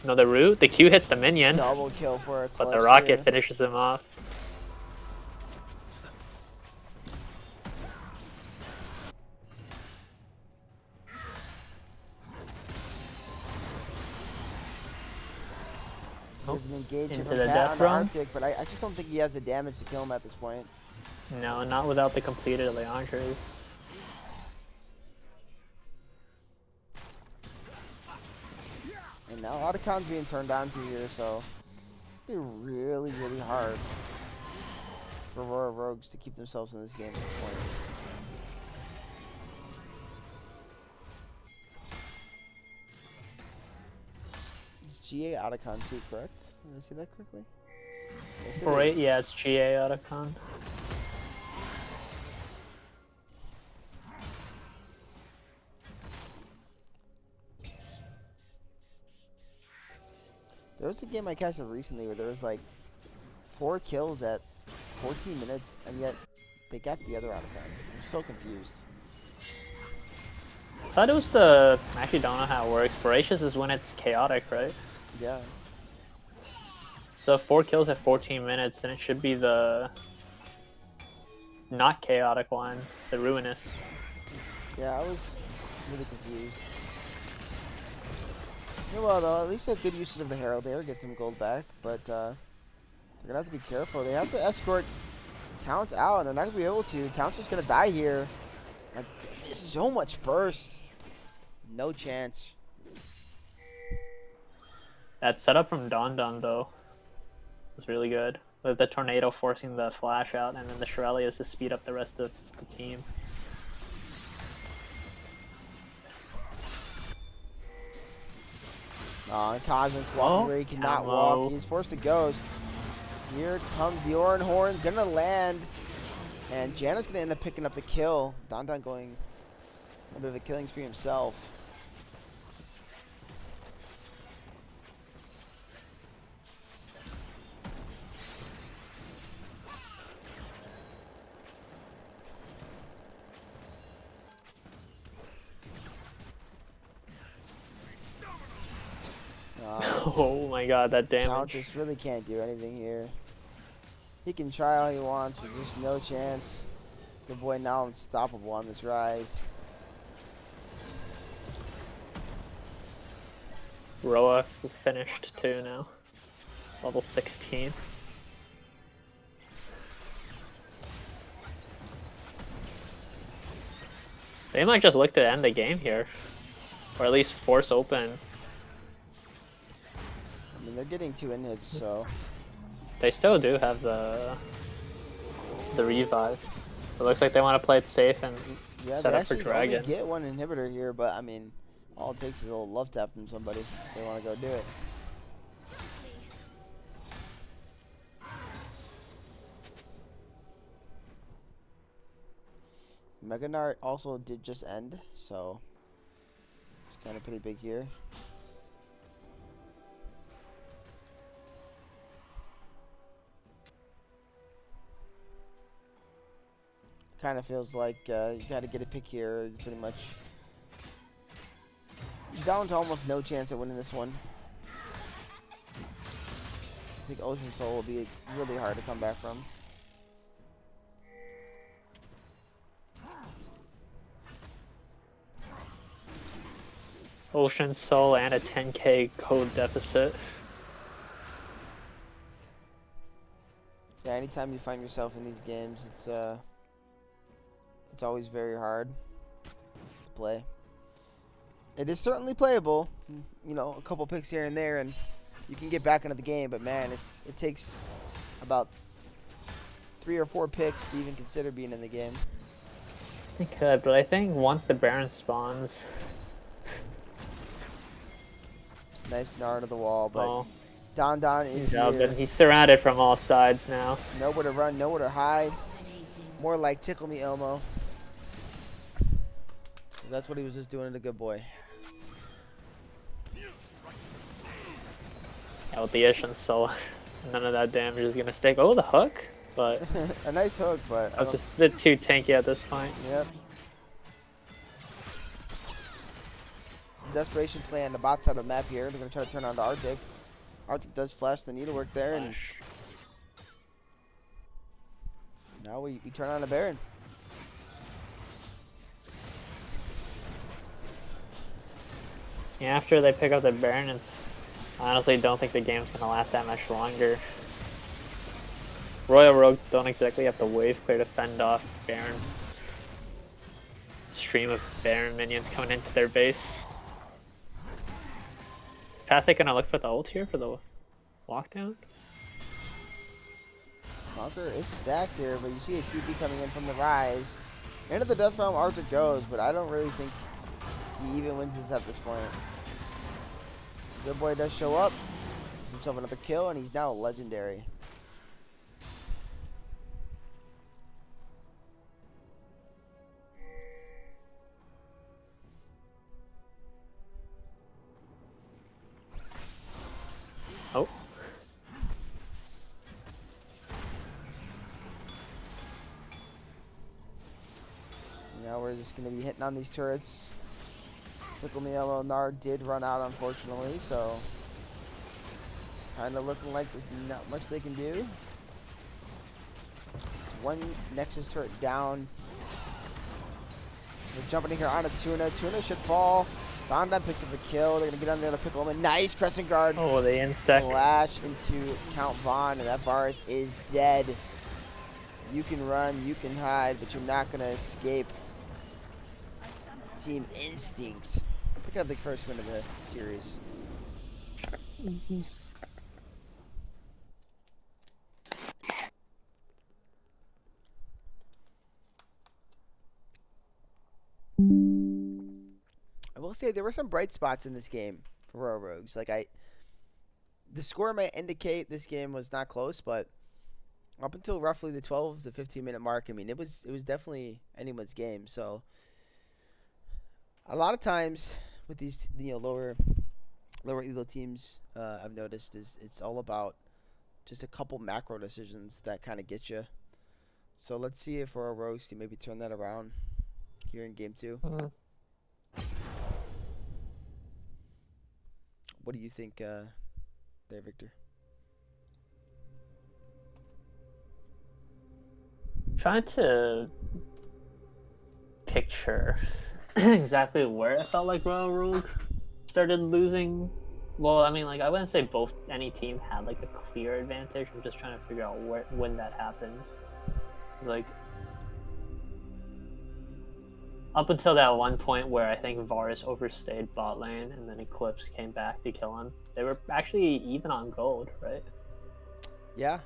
Another root. The Q hits the minion, Double kill for Eclipse but the rocket here. finishes him off. There's an engagement Into from the Pat death on the run. Arctic, but I just don't think he has the damage to kill him at this point. No, not without the completed Leandres. now Otacon's being turned on to here, so it's gonna be really, really hard for Aurora Rogues to keep themselves in this game at this point. It's GA Otacon too, correct? Did I see that correctly? Yes, it Right, is. yeah, it's GA Otacon. There was a game I casted recently where there was like 4 kills at 14 minutes, and yet they got the other Otacon. I'm so confused. I thought it was the. I actually don't know how it works. Voracious is when it's chaotic, right? Yeah. So 4 kills at 14 minutes, then it should be the not chaotic one, the ruinous. Yeah, I was really confused. Yeah, well, though, at least a good usage of the Herald there, get some gold back, but they're going to have to be careful. They have to escort Count out, and they're not going to be able to. Count's just going to die here. Like, so much burst. No chance. That setup from Don Don, though, was really good. With the tornado forcing the flash out, and then the Shirelias to speed up the rest of the team. Cosmic's walking where he cannot ammo. walk. He's forced to ghost. Here comes the Oran Horn, gonna land. And Janet's gonna end up picking up the kill. Don Don going a bit of a killing spree himself. Oh my god, that damage. Count just really can't do anything here. He can try all he wants, but just no chance. Good boy now unstoppable on this rise. Roa finished too now. Level 16. They might just look to end the game here. Or at least force open. I mean, they're getting 2 inhibs, so... They still do have the revive. It looks like they want to play it safe and Yeah, set they up for actually Dragon. only get 1 inhibitor here, but I mean, all it takes is a little love tap from somebody if they want to go do it. Mega Nart also did just end, so it's kind of pretty big here. Kind of feels like you got to get a pick here, pretty much. Down to almost no chance at winning this one. I think Ocean Soul will be really hard to come back from. Ocean Soul and a 10k code deficit. Yeah, anytime you find yourself in these games, it's always very hard to play. It is certainly playable, you know, a couple picks here and there, and you can get back into the game. But man, it takes about 3 or 4 picks to even consider being in the game. It could, but I think once the Baron spawns, Nice Nard to the wall, but oh, Don Don is he's out here. there. He's surrounded from all sides now. Nowhere to run, nowhere to hide. More like tickle me Elmo. That's what he was just doing to Good Boy. Yeah, with the Ocean Soul, none of that damage is gonna stick. Oh, the hook, but A nice hook, but I I was don't- just a bit too tanky at this point. Yep. Desperation play on the bot side of the map here. They're going to try to turn on the Arctic. Arctic does flash the needlework there, and Flash. now we turn on the Baron. Yeah, after they pick up the Baron, I honestly don't think the game's gonna last that much longer. Royal Rogue don't exactly have the wave clear to fend off Baron. Stream of Baron minions coming into their base. Pathic gonna look for the ult here for the lockdown. Conqueror is stacked here, but you see a TP coming in from the Rise. Into the Death Realm, Arthur goes, but I don't really think he even wins this at this point. Good boy does show up, gives himself another kill, and he's now legendary. Oh. Now we're just going to be hitting on these turrets. Fickle Nard did run out, unfortunately, so it's kind of looking like there's not much they can do. It's one Nexus turret down. We're jumping in here on a Tuna. Tuna should fall. Bondan picks up the kill. They're going to get on the other Pickle. Nice Crescent Guard. Oh, the insect. Flash into Count Vaughn, and that Varus is dead. You can run, you can hide, but you're not going to escape. Team Instincts. Pick up the first win of the series. I will say there were some bright spots in this game for Royal Rogues. Like the score might indicate this game was not close, but up until roughly the 12 to 15-minute mark, I mean, it was definitely anyone's game. So a lot of times with these lower elo teams, I've noticed it's all about just a couple macro decisions that kind of get you. So let's see if Royal Rogues can maybe turn that around here in game 2. Mm-hmm. What do you think there, Victor? Trying to picture exactly where it felt like Royal Rogue started losing. Well, I mean, like, I wouldn't say any team had like a clear advantage. I'm just trying to figure out when that happened. Like, up until that one point where I think Varus overstayed bot lane and then Eclipse came back to kill him, they were actually even on gold, right? Yeah,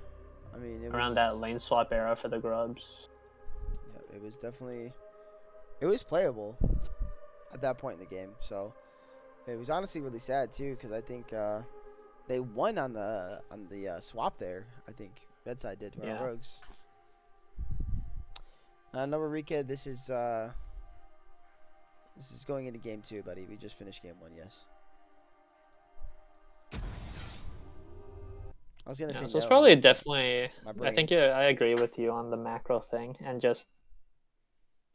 I mean, around that lane swap era for the Grubs. Yeah, it was definitely, it was playable at that point in the game. So it was honestly really sad too, because I think they won on the swap there. I think Bedside did. Yeah. Rogues. Nomarika, this is going into game 2, buddy. We just finished game 1. Yes. I was gonna say So no. it's probably definitely. My I think brain. I agree with you on the macro thing, and just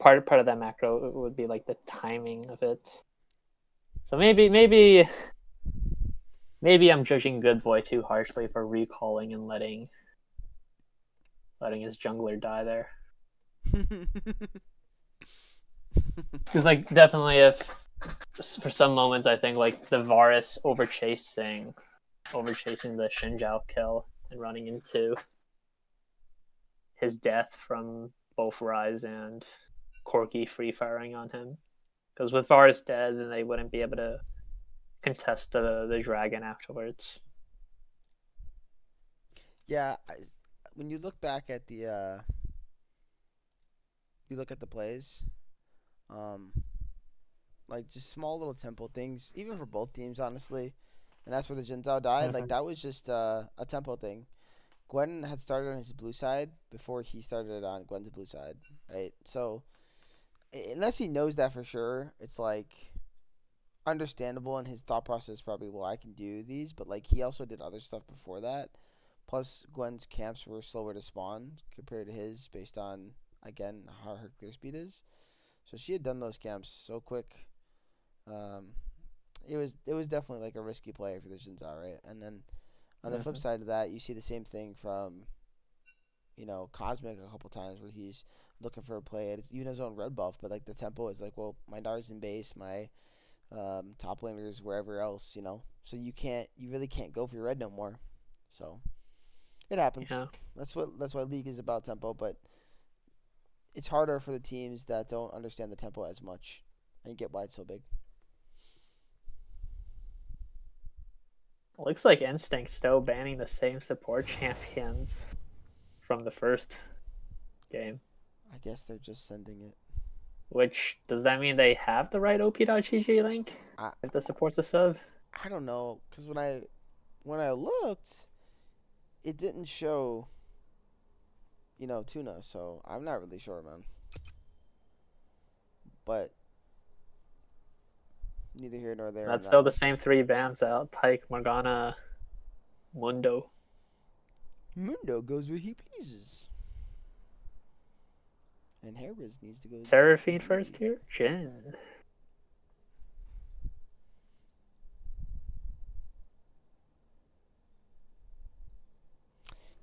part of that macro would be like the timing of it. So maybe I'm judging Good Boy too harshly for recalling and letting his jungler die there. Because like definitely if for some moments I think like the Varus overchasing the Shinjao kill and running into his death from both Rise and Corki free firing on him. Because with Varus dead, then they wouldn't be able to contest the dragon afterwards. Yeah, when you look back at the plays, like just small little tempo things, even for both teams, honestly. And that's where the Jinzao died. Like that was just a tempo thing. Gwen had started on his blue side before he started on Gwen's blue side, right? So unless he knows that for sure, it's like understandable, and his thought process is probably, well, I can do these, but like he also did other stuff before that. Plus, Gwen's camps were slower to spawn compared to his, based on, again, how her clear speed is. So she had done those camps so quick. It was definitely like a risky play for the Shinzao, right? And then on the flip side of that, you see the same thing from, Cosmic a couple times, where he's looking for a play at even his own red buff, but like the tempo is like, well, my Nard's in base, my top laners wherever else, So you really can't go for your red no more. So it happens. Yeah. That's why League is about tempo, but it's harder for the teams that don't understand the tempo as much and get why it's so big. Looks like Instinct still banning the same support champions from the first game. I guess they're just sending it. Which, does that mean they have the right op.gg link? I If the support's a sub? I don't know, cause when I looked, it didn't show, tuna. So I'm not really sure, man. But neither here nor there on That's that still the one. same 3 bans out. Pike, Morgana, Mundo. Mundo goes where he pleases. And Harris needs to go. Seraphine first here? Jin.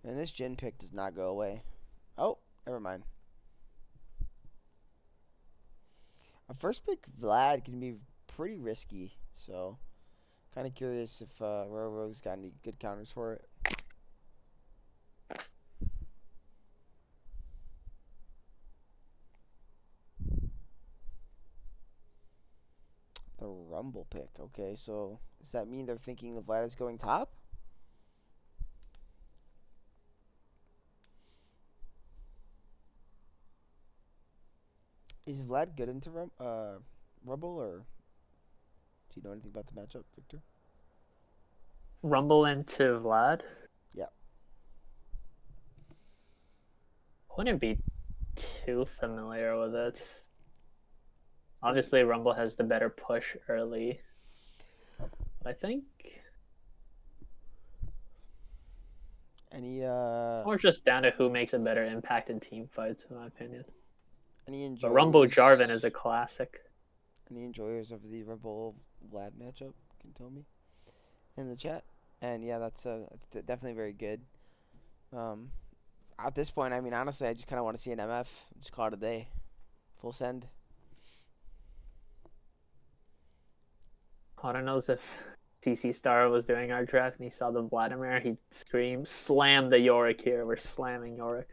And this Jin pick does not go away. Oh, never mind. A first pick Vlad can be pretty risky, so kind of curious if Rogue's got any good counters for it. The Rumble pick. Okay, so does that mean they're thinking the Vlad is going top? Is Vlad good into Rumble, or do you know anything about the matchup, Victor? Rumble into Vlad? Yeah. Wouldn't be too familiar with it. Obviously, Rumble has the better push early. But I think Any or just down to who makes a better impact in team fights, in my opinion. enjoyers? But Rumble Jarvan is a classic. Any enjoyers of the Rumble Vlad matchup can tell me in the chat. And yeah, that's definitely very good. At this point, I mean, honestly, I just kind of want to see an MF. Just call it a day. Full send. I don't know if CC Star was doing our draft and he saw the Vladimir, he'd scream, "Slam the Yorick here! We're slamming Yorick."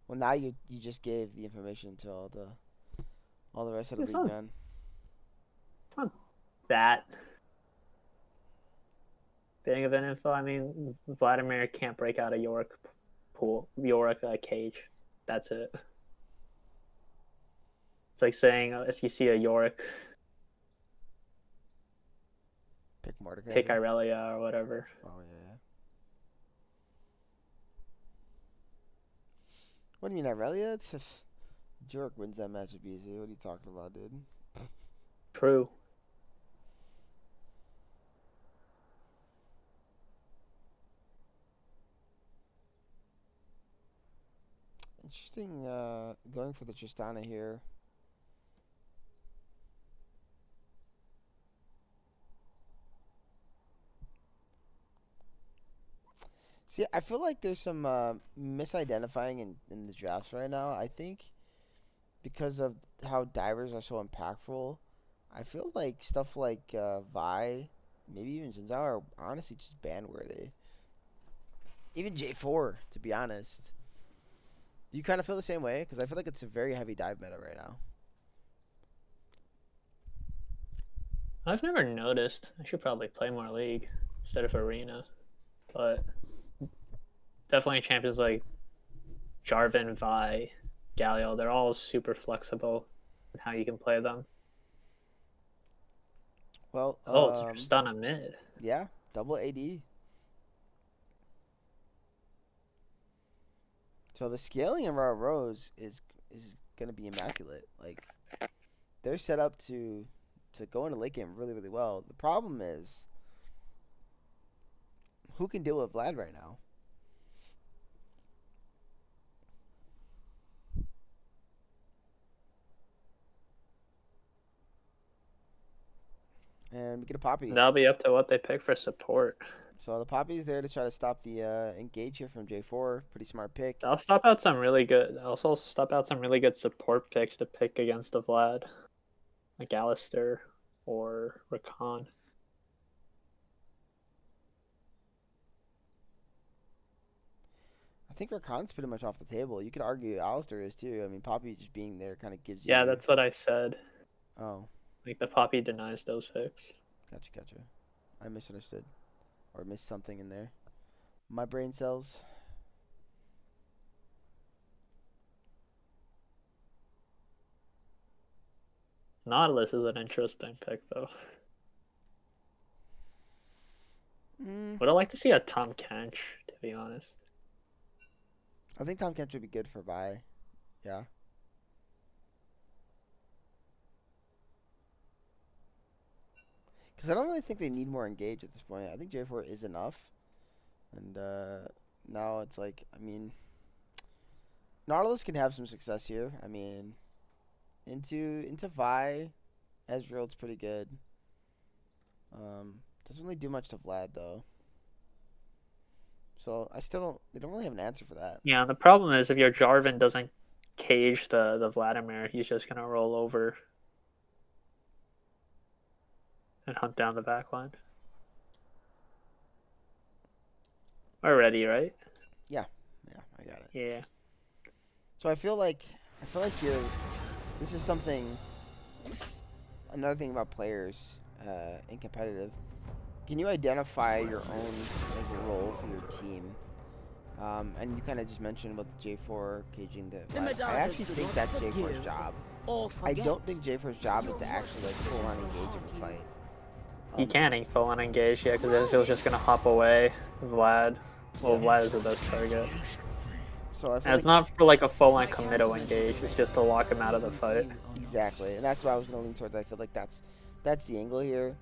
Well, now you just gave the information to all the rest of the It's league, not- man. It's not that big of an info. I mean, Vladimir can't break out a Yorick cage. That's it. It's like saying if you see a Yorick, Pick Mordecai. pick Irelia or whatever. Oh yeah. What do you mean, Irelia? It's if Jork wins that matchup easy. What are you talking about, dude? True. Interesting. Going for the Tristana here. See, I feel like there's some misidentifying in the drafts right now. I think because of how divers are so impactful, I feel like stuff like Vi, maybe even Zinzao are honestly just ban worthy. Even J4, to be honest. Do you kind of feel the same way? Because I feel like it's a very heavy dive meta right now. I've never noticed. I should probably play more League instead of Arena. But definitely champions like Jarvan, Vi, Galio, they're all super flexible in how you can play them. Well, Oh, it's Tristana mid. yeah, double AD. So the scaling of our rows is gonna be immaculate. Like they're set up to go into late game really really well. The problem is who can deal with Vlad right now? And we get a Poppy. That'll be up to what they pick for support. So the Poppy's there to try to stop the engage here from J4. Pretty smart pick. I'll stop out some really good. I'll also stop out some really good support picks to pick against the Vlad, like Alistair or Rakan. I think Rakan's pretty much off the table. You could argue Alistair is too. I mean, Poppy just being there kind of gives you. Yeah, that's what I said. Oh, Like the Poppy denies those picks. gotcha. I misunderstood or missed something in there. My brain cells. Nautilus is an interesting pick, though. Mm, Would I like to see a Tom Kench, to be honest? I think Tom Kent would be good for Vi. Yeah. Because I don't really think they need more engage at this point. I think J4 is enough. And now it's like, I mean, Nautilus can have some success here. I mean, into Vi, Ezreal's pretty good. Doesn't really do much to Vlad though. So I still don't. They don't really have an answer for that. Yeah, the problem is if your Jarvan doesn't cage the Vladimir, he's just gonna roll over and hunt down the backline. We're ready, right? Yeah, I got it. Yeah. So I feel like you're. This is something. Another thing about players in competitive. Can you identify your own like, role for your team? And you kind of just mentioned about the J4 caging the. I actually think that's J4's job. I don't think J4's job is to actually like full on engage in the fight. He can't full on engage yet because Ezreal's just gonna hop away. Vlad. Well, Vlad is the best target. So I feel And it's not for like a full on committal engage, it's just to lock him out of the fight. exactly, and that's what I was gonna lean towards. I feel like that's the angle here.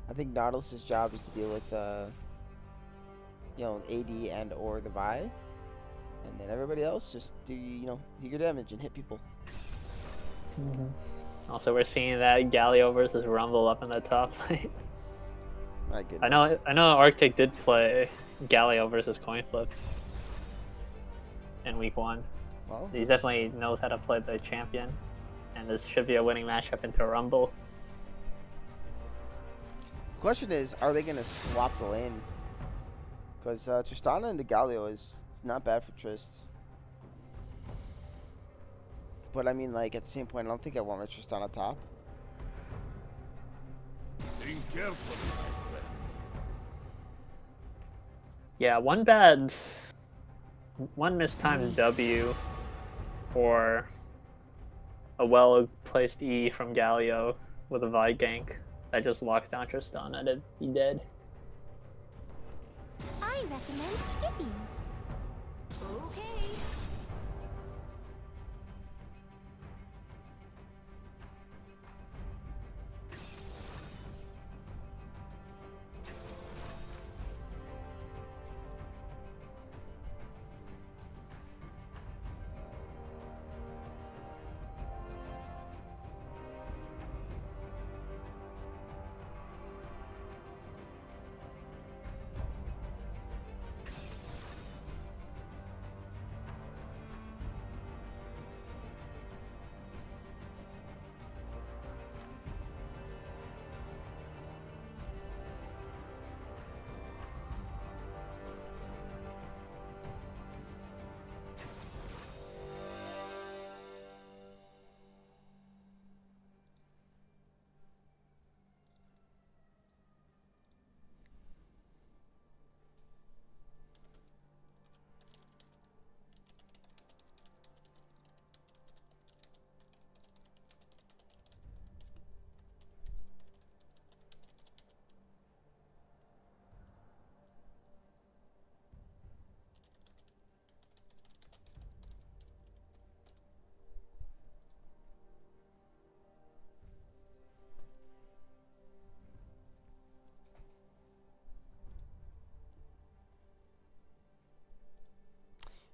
I think Nautilus's job is to deal with AD and or the Vi, and then everybody else just do your damage and hit people. Also, we're seeing that Galio versus Rumble up in the top lane. My goodness. I know Arctic did play Galio versus Coinflip in week 1. Well, He definitely knows how to play the champion, and this should be a winning matchup into Rumble. the question is, are they gonna swap the lane? Because Tristana into Galio is not bad for Trist. But I mean, like at the same point, I don't think I want my Tristana top. Think carefully, my friend. Yeah, one mistimed W or a well-placed E from Galio with a Vi gank that just locks down Tristana to be dead. I recommend skipping. Okay.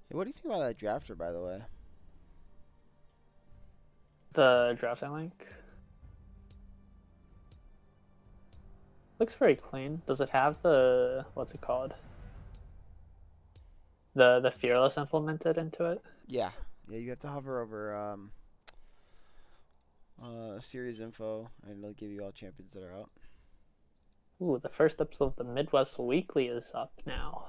Hey, what do you think about that drafter, by the way? The drafting link looks very clean. Does it have the what's it called? The fearless implemented into it? Yeah, you have to hover over series info, and it'll give you all champions that are out. Ooh, the first episode of the Midwest Weekly is up now.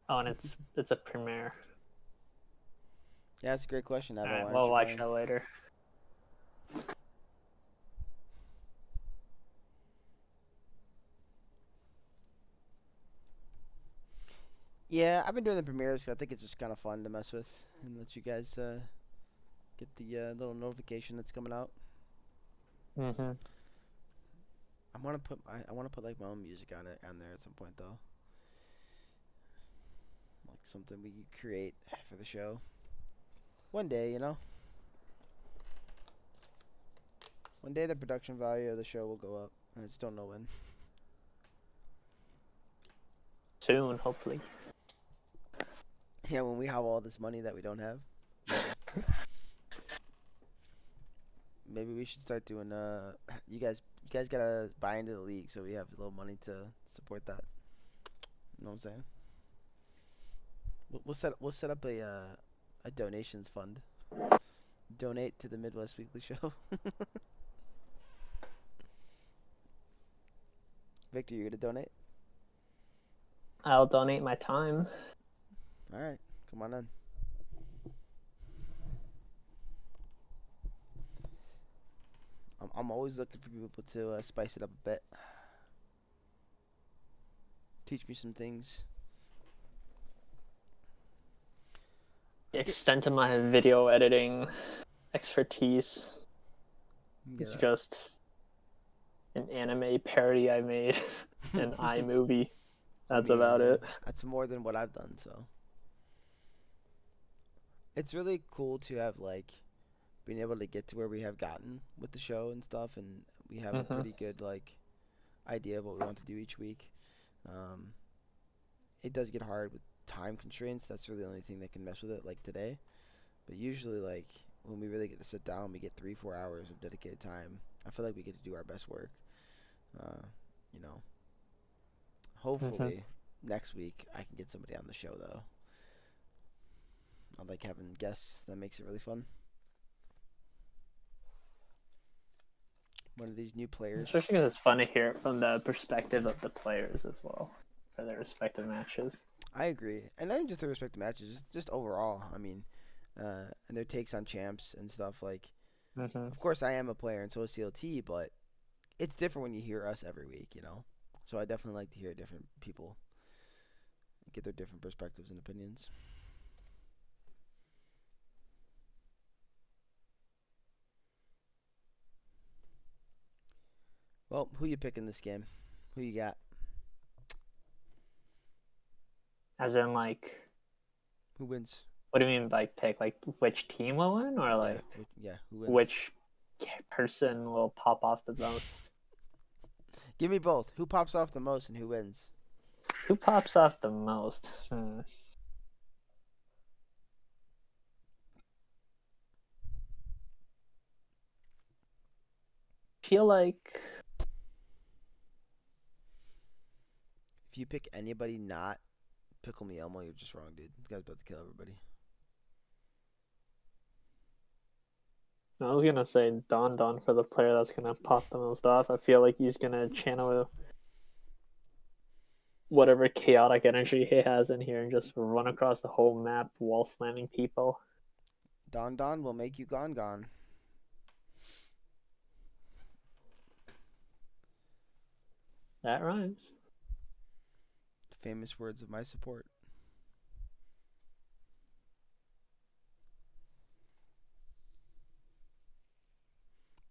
Oh, and it's a premiere. Yeah, that's a great question, Evan. Alright, Why aren't we'll you watch playing? that later. Yeah, I've been doing the premieres 'cause I think it's just kind of fun to mess with and let you guys get the little notification that's coming out. Mm-hmm. I want to put like my own music on there at some point though, like something we could create for the show. One day, you know. One day the production value of the show will go up. I just don't know when. Soon, hopefully. Yeah, when we have all this money that we don't have. Maybe we should start doing you guys gotta buy into the league so we have a little money to support that. You know what I'm saying? We'll set up a donations fund. Donate to the Midwest Weekly Show. Victor, you gonna donate? I'll donate my time. All right, come on in. I'm always looking for people to spice it up a bit. Teach me some things. The extent of my video editing expertise Yeah. is just an anime parody I made in iMovie. That's about it. That's more than what I've done, so. It's really cool to have like been able to get to where we have gotten with the show and stuff, and we have a pretty good like idea of what we want to do each week. Um, it does get hard with time constraints. That's really the only thing that can mess with it, like today. But usually, like when we really get to sit down, we get 3-4 hours of dedicated time. I feel like we get to do our best work. You know, hopefully next week I can get somebody on the show though. I like having guests. That makes it really fun. One of these new players. Especially because it's fun to hear it from the perspective of the players as well for their respective matches. I agree, and not even just their respective matches, just overall. I mean, and their takes on champs and stuff. Like, of course, I am a player, and so is CLT, but it's different when you hear us every week, you know. So I definitely like to hear different people, get their different perspectives and opinions. Well, who you picking this game? Who you got? As in, like, Who wins? what do you mean by pick? Like, which team will win, or like, Yeah, who wins? which person will pop off the most? Give me both. Who pops off the most and who wins? Who pops off the most? Feel like If you pick anybody not Pickle Me Elmo, you're just wrong, dude. This guy's about to kill everybody. I was gonna say Don Don for the player that's gonna pop the most off. I feel like he's gonna channel whatever chaotic energy he has in here and just run across the whole map wall slamming people. Don Don will make you gone gone. That rhymes. The famous words of my support.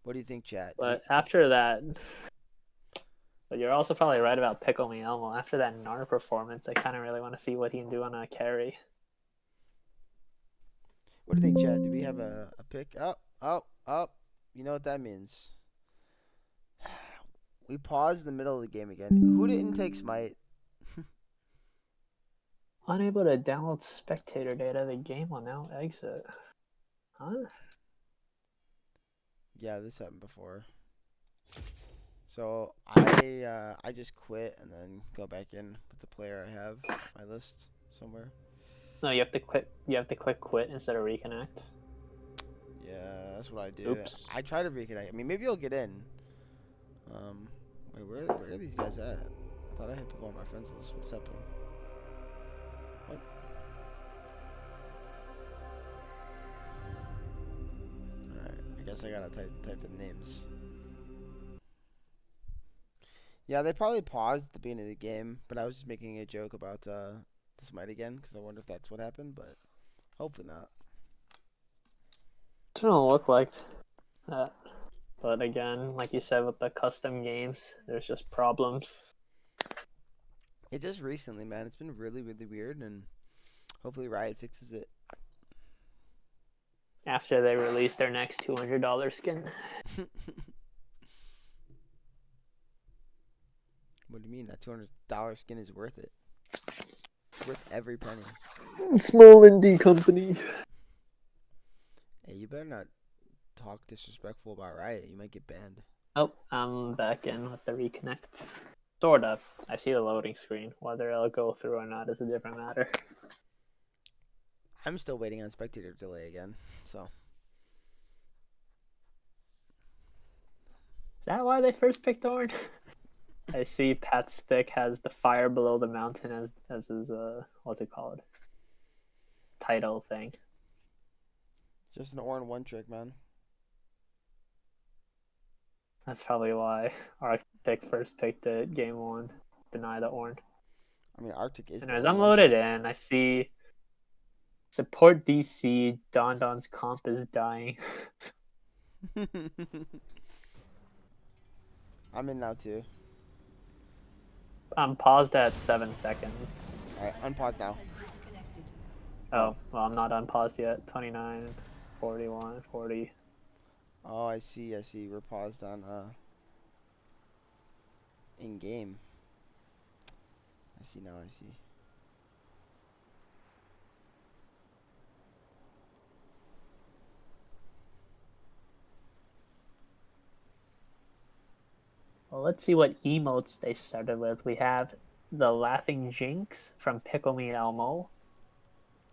What do you think, chat? But after that, but you're also probably right about Pickle Me Elmo. After that Nar performance, I kind of really want to see what he can do on a carry. What do you think, chat? Do we have a pick? Oh. You know what that means. We paused in the middle of the game again. Who didn't take Smite? Unable to download spectator data. The game will now exit. Huh? Yeah, this happened before. So I just quit and then go back in with the player I have on my list somewhere. No, you have to quit. You have to click quit instead of reconnect. Yeah, that's what I do. Oops. I try to reconnect. I mean, maybe I'll get in. Wait, where are these guys at? I thought I had people on my friends list. What's happening? What? guess I gotta type the names. Yeah, they probably paused at the beginning of the game, but I was just making a joke about the smite again because I wonder if that's what happened, but hopefully not. It don't look like that. But again, like you said, with the custom games, there's just problems. It just recently, man, it's been really, really weird, and hopefully Riot fixes it. After they release their next $200 skin. What do you mean? That $200 skin is worth it. It's worth every penny. Small indie company. Hey, you better not talk disrespectful about Riot. You might get banned. Oh, I'm back in with the reconnect. Sort of. I see the loading screen. Whether it'll go through or not is a different matter. I'm still waiting on spectator delay again, so. Is that why they first picked Ornn? I see Pat's Thick has the fire below the mountain as his what's it called? Title thing. Just an Ornn one trick, man. That's probably why Arctic first picked it game 1. Deny the Ornn. I mean, Arctic is. And as I'm loaded in, I see support DC. Don Don's comp is dying. I'm in now too. I'm paused at 7 seconds. Alright, unpause now. Oh, well, I'm not unpaused yet. 29, 41, 40. Oh, I see. We're paused on in game. I see now. Well, let's see what emotes they started with. We have the Laughing Jinx from Pickle Me Elmo.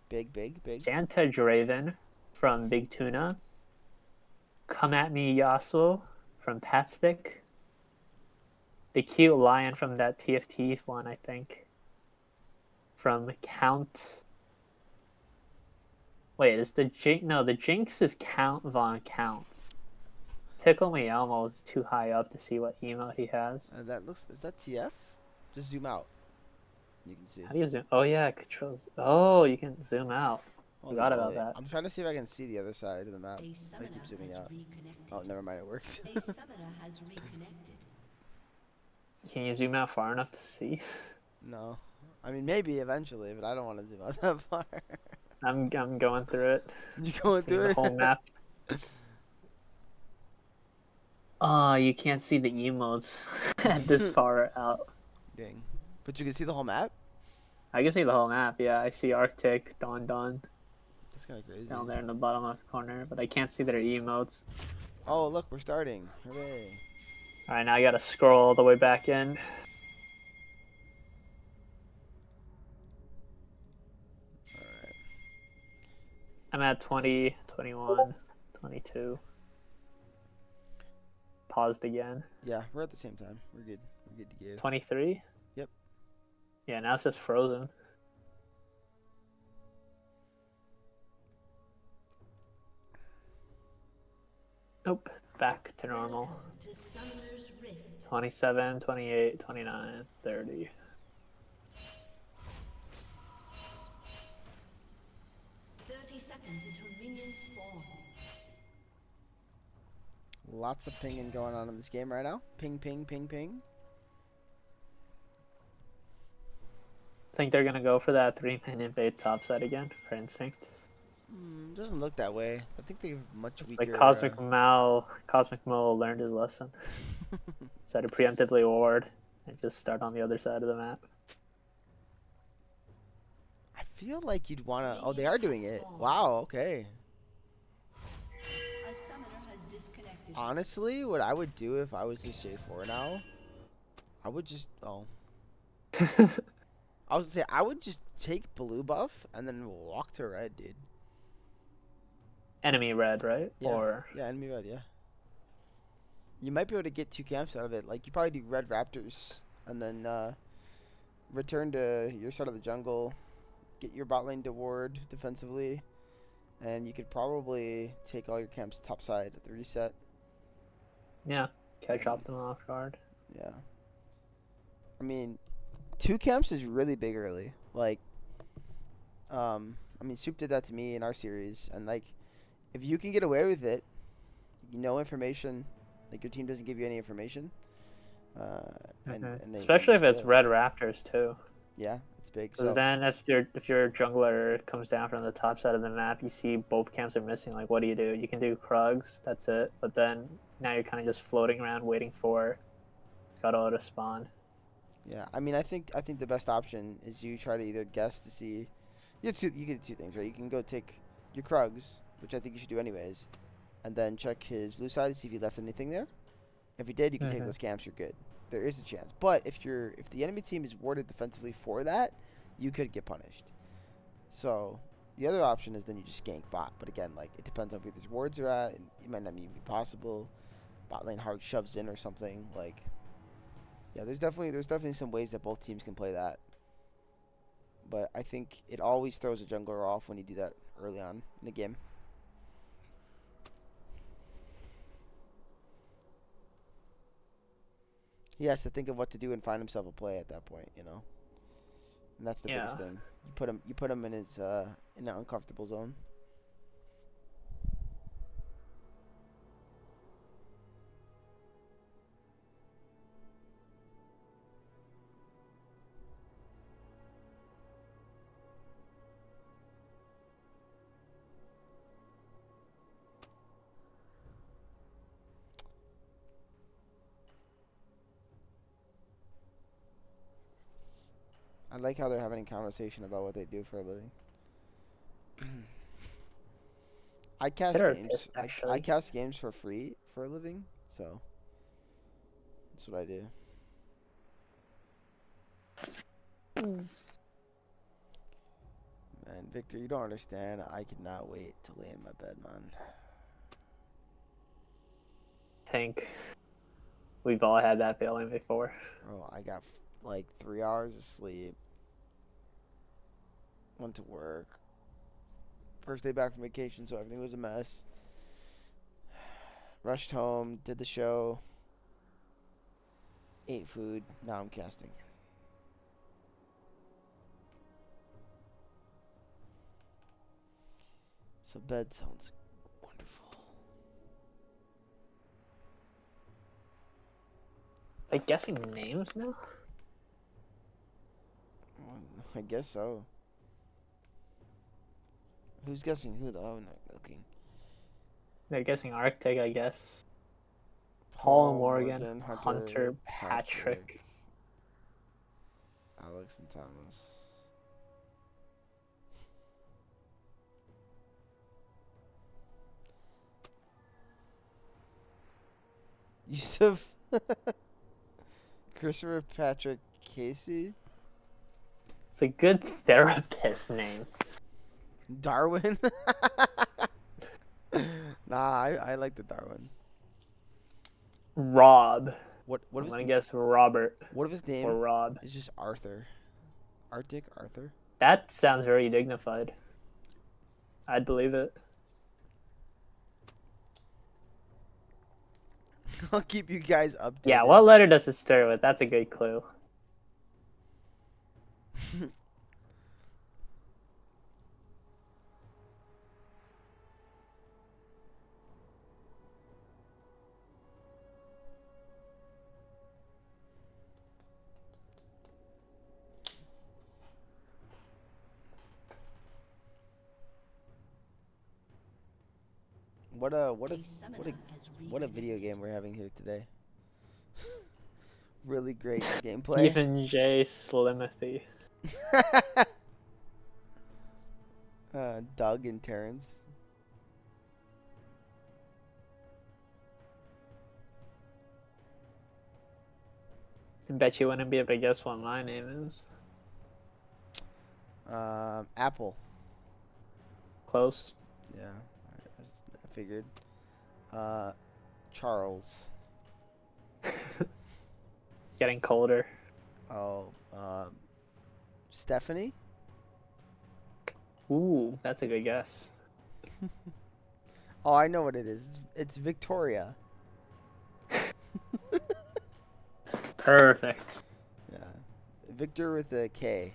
Big. Santa Draven from Big Tuna. Come At Me Yasuo from Patstick. The cute lion from that TFT one, I think. From Count. Wait, is the Jinx? No, the Jinx is Count Von Counts. Pickle Me Elmo is too high up to see what emote he has. That looks. Is that TF? Just zoom out. You can see. How do you zoom? Oh yeah, controls. Oh, you can zoom out. Forgot about that. I'm trying to see if I can see the other side of the map. I keep zooming out. Oh, never mind. It works. Can you zoom out far enough to see? No. I mean, maybe eventually, but I don't want to zoom out that far. I'm going through it. You going Seeing through the it? whole map. Oh, you can't see the emotes this far out. Dang. But you can see the whole map? I can see the whole map, yeah. I see Arctic, Don That's kind of crazy. down there in the bottom left corner, but I can't see their emotes. Oh, look, we're starting. Hooray. Alright, now I gotta scroll all the way back in. Alright. I'm at 20, 21, 22. Paused again. Yeah, we're at the same time. We're good. We're good to go. 23? Yep. Yeah, now it's just frozen. Nope, back to normal. 27, 28, 29, 30. Lots of pinging going on in this game right now. Ping. Think they're gonna go for that 3-man invade topside again for Instinct. Doesn't look that way. I think they're much weaker. Like Cosmic Mo learned his lesson. Decided to preemptively ward and just start on the other side of the map. I feel like you'd want to... Oh, they are doing it. Wow, okay. Honestly, what I would do if I was this J4 now, I would just... Oh. I was gonna say, I would just take blue buff and then walk to red, dude. Enemy red, right? Yeah. Or Yeah, enemy red, yeah. You might be able to get 2 camps out of it. Like, you probably do red raptors and then return to your side of the jungle, get your bot lane to ward defensively, and you could probably take all your camps topside at the reset. Yeah, catch And, Optimal off guard. yeah. I mean, 2 camps is really big early. Like, I mean, Soup did that to me in our series, and like, if you can get away with it, no information, like your team doesn't give you any information, uh, and Especially you if it's still, Red Raptors too. yeah, it's big. Because So then if your jungler comes down from the top side of the map, you see both camps are missing. Like, what do? You can do Krugs, that's it. But then now you're kind of just floating around waiting for Scuttle to spawn. yeah, I mean, I think the best option is you try to either guess to see, you can do 2 things, right? You can go take your Krugs, which I think you should do anyways, and then check his blue side to see if he left anything there. If he did, you can take those camps. You're good. There is a chance, but if the enemy team is warded defensively for that, you could get punished. So the other option is then you just gank bot. But again, like it depends on where these wards are at. And it might not even be possible. Bot lane hard shoves in or something. Like, yeah, there's definitely some ways that both teams can play that. But I think it always throws a jungler off when you do that early on in the game. He has to think of what to do and find himself a play at that point, you know. And that's the biggest thing. You put him in his in an uncomfortable zone. I like how they're having a conversation about what they do for a living. I cast games. Therapist, I actually. cast games for free for a living, so that's what I do. Man, Victor, you don't understand. I cannot wait to lay in my bed, man. Think we've all had that feeling before. Bro, I got like 3 hours of sleep. Went to work. First day back from vacation, so everything was a mess. Rushed home, did the show, ate food. Now I'm casting. So bed sounds wonderful. Like guessing names now? I guess so. Who's guessing who though? I'm not looking. They're guessing Arctic, I guess. Paul Morgan, Hunter, Hunter Patrick. Alex and Thomas. Yusuf. Christopher Patrick Casey. It's a good therapist name. Darwin. Nah, I like the Darwin. Rob. What I'm if gonna his, guess Robert what if his or name Rob. is just Arthur? Arctic Arthur. That sounds very dignified. I'd believe it. I'll keep you guys updated. Yeah, what letter does it start with? That's a good clue. What a video game we're having here today. Really great gameplay. Stephen J. Slimothy. Doug and Terrence. I bet you wouldn't be able to guess what my name is. Apple. Close. Yeah, I figured. Charles. Getting colder. Oh, Stephanie. Ooh, that's a good guess. Oh, I know what it is. It's Victoria. Perfect. Yeah. Victor with a K.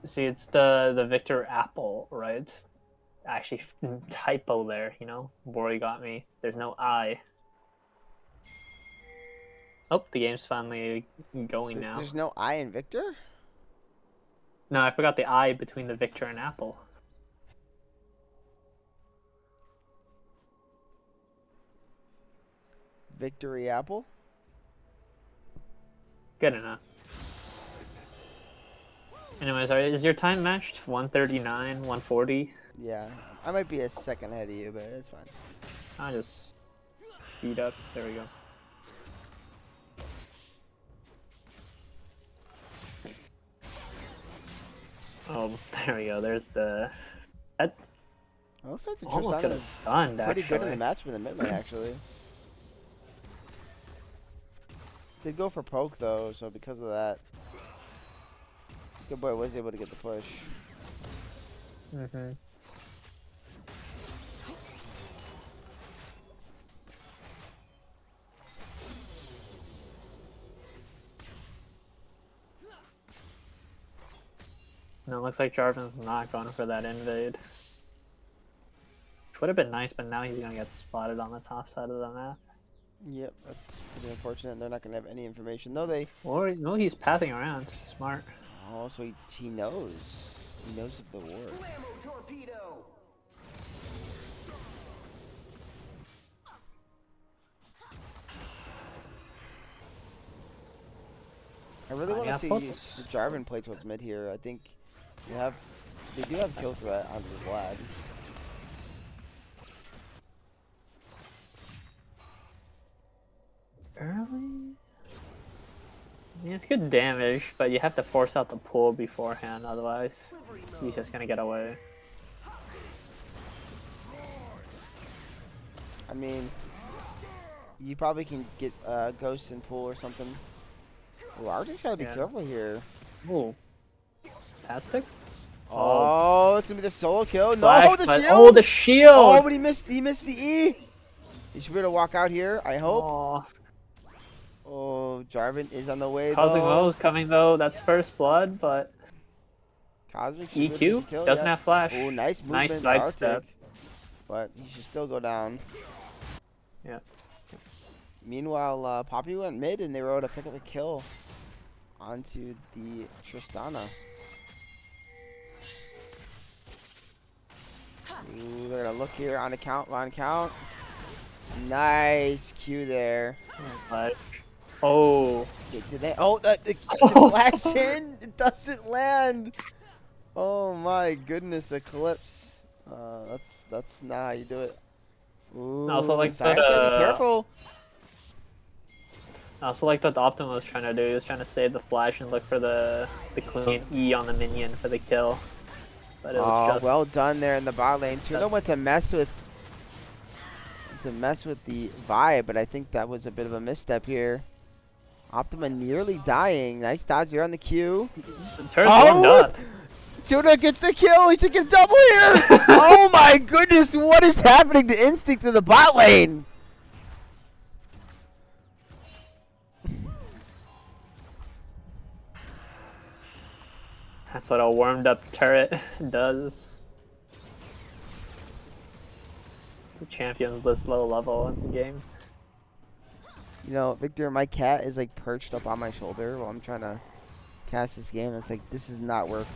See, it's the Victor Apple, right? Actually, typo there. You know, Bori got me. There's no I. Oh, the game's finally going now. There's no I in Victor? No, I forgot the I between the Victor and Apple. Victory Apple? Good enough. Anyways, is your time matched? 139, 140? Yeah. I might be a second ahead of you, but it's fine. I'll just speed up. There we go. Oh, there we go. There's the... That Well, looks like the almost Tristana could have is stunned, pretty good in the actually. match with the mid lane, actually. Did go for poke, though, so because of that, good boy was able to get the push. Mm-hmm. No, it looks like Jarvan's not going for that invade. Which would have been nice, but now he's going to get spotted on the top side of the map. Yep, that's pretty unfortunate. They're not going to have any information. No, they... Or, no, he's pathing around. Smart. Oh, so he knows. He knows of the war. I really want to see the Jarvan play towards mid here. I think they do have kill threat onto the Vlad. Early? Yeah, it's good damage, but you have to force out the pull beforehand, otherwise he's just gonna get away. I mean, you probably can get Ghost and pull or something. Oh, Arctic's gotta be careful here. Ooh. Fantastic? Oh, it's gonna be the solo kill. Flash, No, the shield! Oh, the shield! Oh, but he missed the E! He should be able to walk out here, I hope. Oh. Oh, Jarvan is on the way, Cosmic though. Woe is coming, though. That's first blood, but... Cosmic should be able to EQ? kill, Doesn't yeah. have flash. Oh, nice movement Nice by sidestep. Arctic. But he should still go down. Yeah. Meanwhile, Poppy went mid, and they were able to pick up a kill onto the Tristana. Ooh, they're gonna look here on account, Nice Q there. Flash. Oh. Did they? Oh, the flash in. It doesn't land. Oh my goodness, Eclipse. That's not how you do it. Ooh, I also like Zion's gotta be careful. I also like what the Optima was trying to do. He was trying to save the flash and look for the clean E on the minion for the kill. But it was just... well done there in the bot lane. Tuna went to mess with the vibe, but I think that was a bit of a misstep here. Optima nearly dying. Nice dodge there on the Q. Turns warmed up. Tuna gets the kill. He should get double here. Oh my goodness, what is happening to Instinct in the bot lane? That's what a warmed up turret does. The champion's this low level in the game. You know, Victor, my cat is like perched up on my shoulder while I'm trying to cast this game. It's like, this is not work.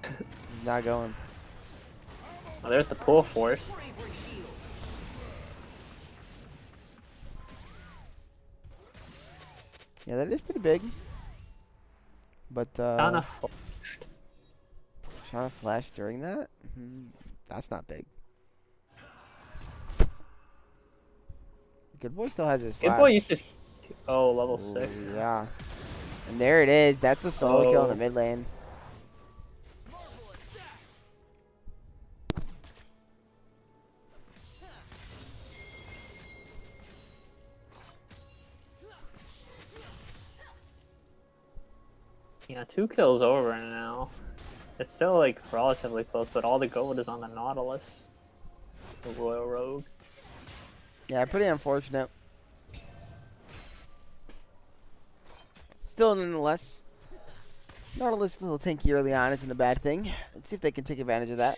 This is not going. Oh, there's the pull forced. Yeah, that is pretty big. But, Shauna Shauna flashed during that? That's not big. Good Boy still has his flash. Good Boy used to... Oh, level 6. Yeah. And there it is. That's the solo kill in the mid lane. Yeah, 2 kills over now. It's still like relatively close, but all the gold is on the Nautilus. The Royal Rogue. Yeah, pretty unfortunate. Still, nonetheless, Nautilus a little tanky early on isn't a bad thing. Let's see if they can take advantage of that.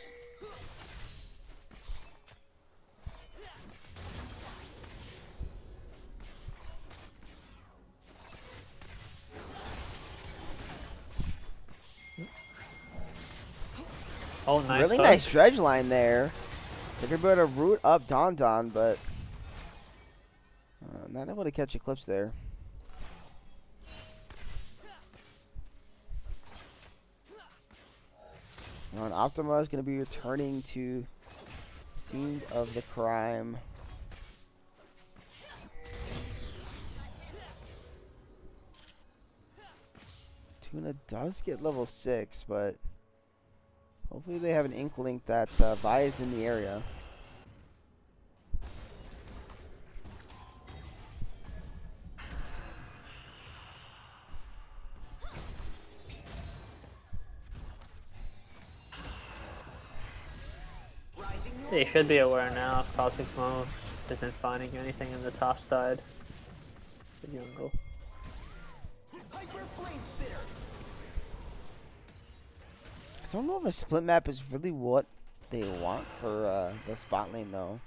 Oh, nice. Really hook. nice dredge line there. They're going to be able to root up Don Don, but not able to catch Eclipse there. Now, Optima is going to be returning to scenes of the crime. Tuna does get level 6, but hopefully they have an inkling that Vi is in the area. They should be aware now if Cosmic Mo isn't finding anything in the top side. The jungle. I don't know if a split map is really what they want for the spot lane, though.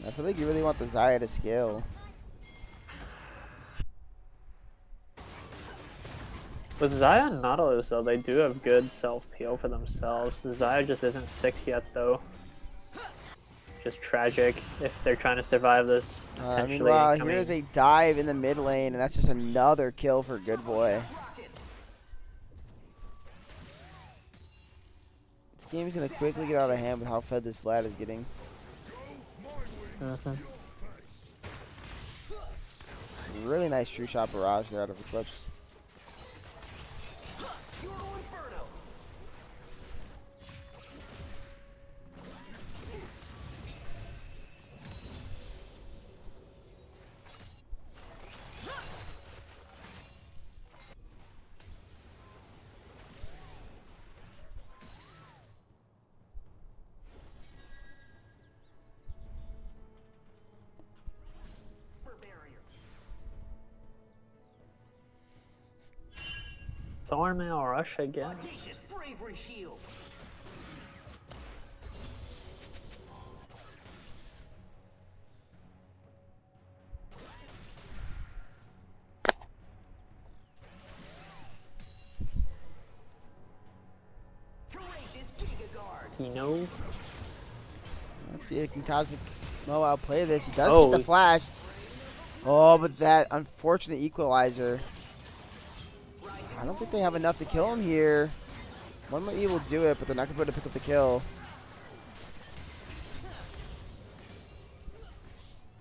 I feel like you really want the Xayah to scale. With Xayah and Nautilus, though, they do have good self-PO for themselves. Xayah just isn't 6 yet, though. Just tragic if they're trying to survive this potentially. Meanwhile, here's a dive in the mid lane, and that's just another kill for Good Boy. This game is going to quickly get out of hand with how fed this Vlad is getting. Really nice true shot barrage there out of Eclipse. Thornmail rush again. Bravery shield. Courageous Giga Guard. Tino. Let's see if can Cosmic Mo outplay this. He does get the flash. Oh, but that unfortunate equalizer. I don't think they have enough to kill him here. One more E will do it, but they're not going to be able to pick up the kill.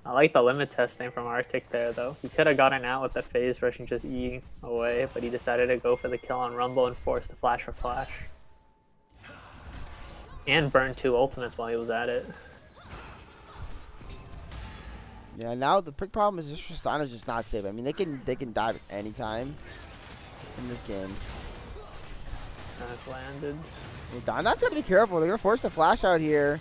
I like the limit testing from Arctic there, though. He could have gotten out with the phase rush and just E away, but he decided to go for the kill on Rumble and force the flash for flash. And burn 2 ultimates while he was at it. Yeah, now the big problem is this Tristana's just not safe. I mean, they can dive at any time in this game. That's landed. Donna's got to be careful. They're going to force the flash out here.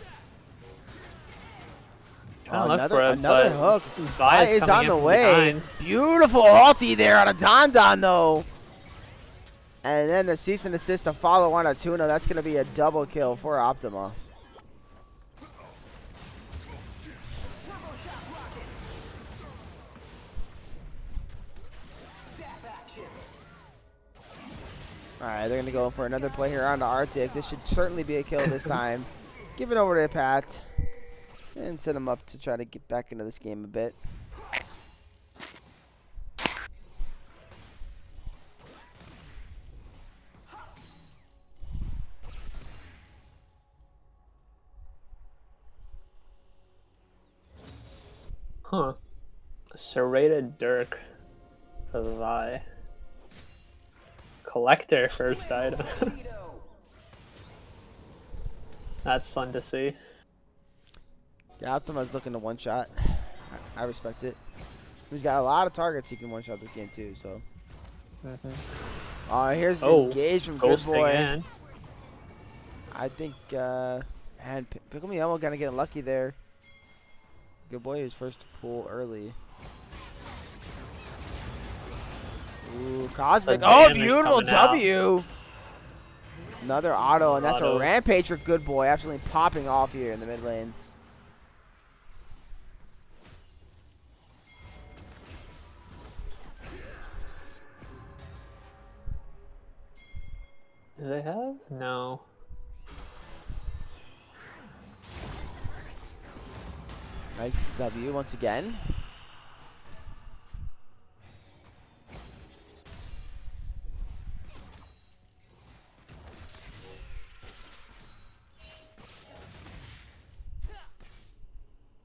Another hook. Vi is on the way. Beautiful ulti there on a Don Don, though. And then the cease and desist to follow on a Tuna. That's going to be a double kill for Optima. Alright, they're going to go for another play here on the Arctic. This should certainly be a kill this time. Give it over to Pat. And set him up to try to get back into this game a bit. Huh. Serrated Dirk for the Vi. Collector first item. That's fun to see. Yeah, Optima's looking to one-shot. I respect it. He's got a lot of targets he can one-shot this game too, so. Here's the engage from Good Boy. In. I think And Pickle Me Elmo gonna get lucky there. Good boy is first to pull early. Ooh, Cosmic. The Oh, damage beautiful coming out. W. Another auto, and that's a Auto. Rampage for Good Boy. Absolutely popping off here in the mid lane. Do they have? No. Nice W once again.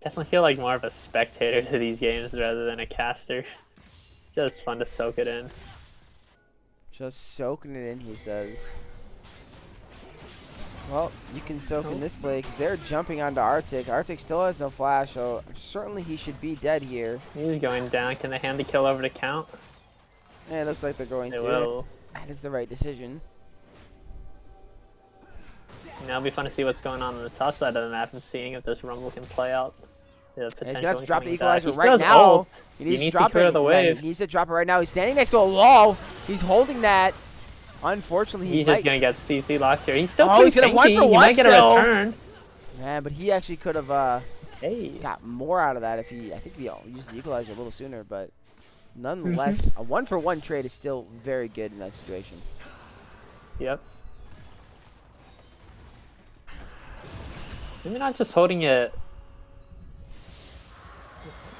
Definitely feel like more of a spectator to these games rather than a caster. Just fun to soak it in. Just soaking it in, he says. Well, you can soak in this play 'cause they're jumping onto Arctic. Arctic still has no flash, so certainly he should be dead here. He's going down. Can they hand the kill over to Count? And it looks like they're going They to. will. That is the right decision. Now it'll be fun to see what's going on the top side of the map and seeing if this Rumble can play out. The And he's potential gonna have to drop the coming back. equalizer He right still has now. ult. He He needs to needs to drop clear it. the Yeah, wave. he needs to drop it right now. He's standing next to a wall. He's holding that. Unfortunately, He's might... just gonna get CC locked here. He's still Oh, pretty he's gonna tanky. 1 for He 1 might get a still. return. Yeah, but he actually could have Hey. got more out of that if he... I think he used the equalizer a little sooner, but nonetheless, a 1 for 1 trade is still very good in that situation. Yep. Maybe not just holding it.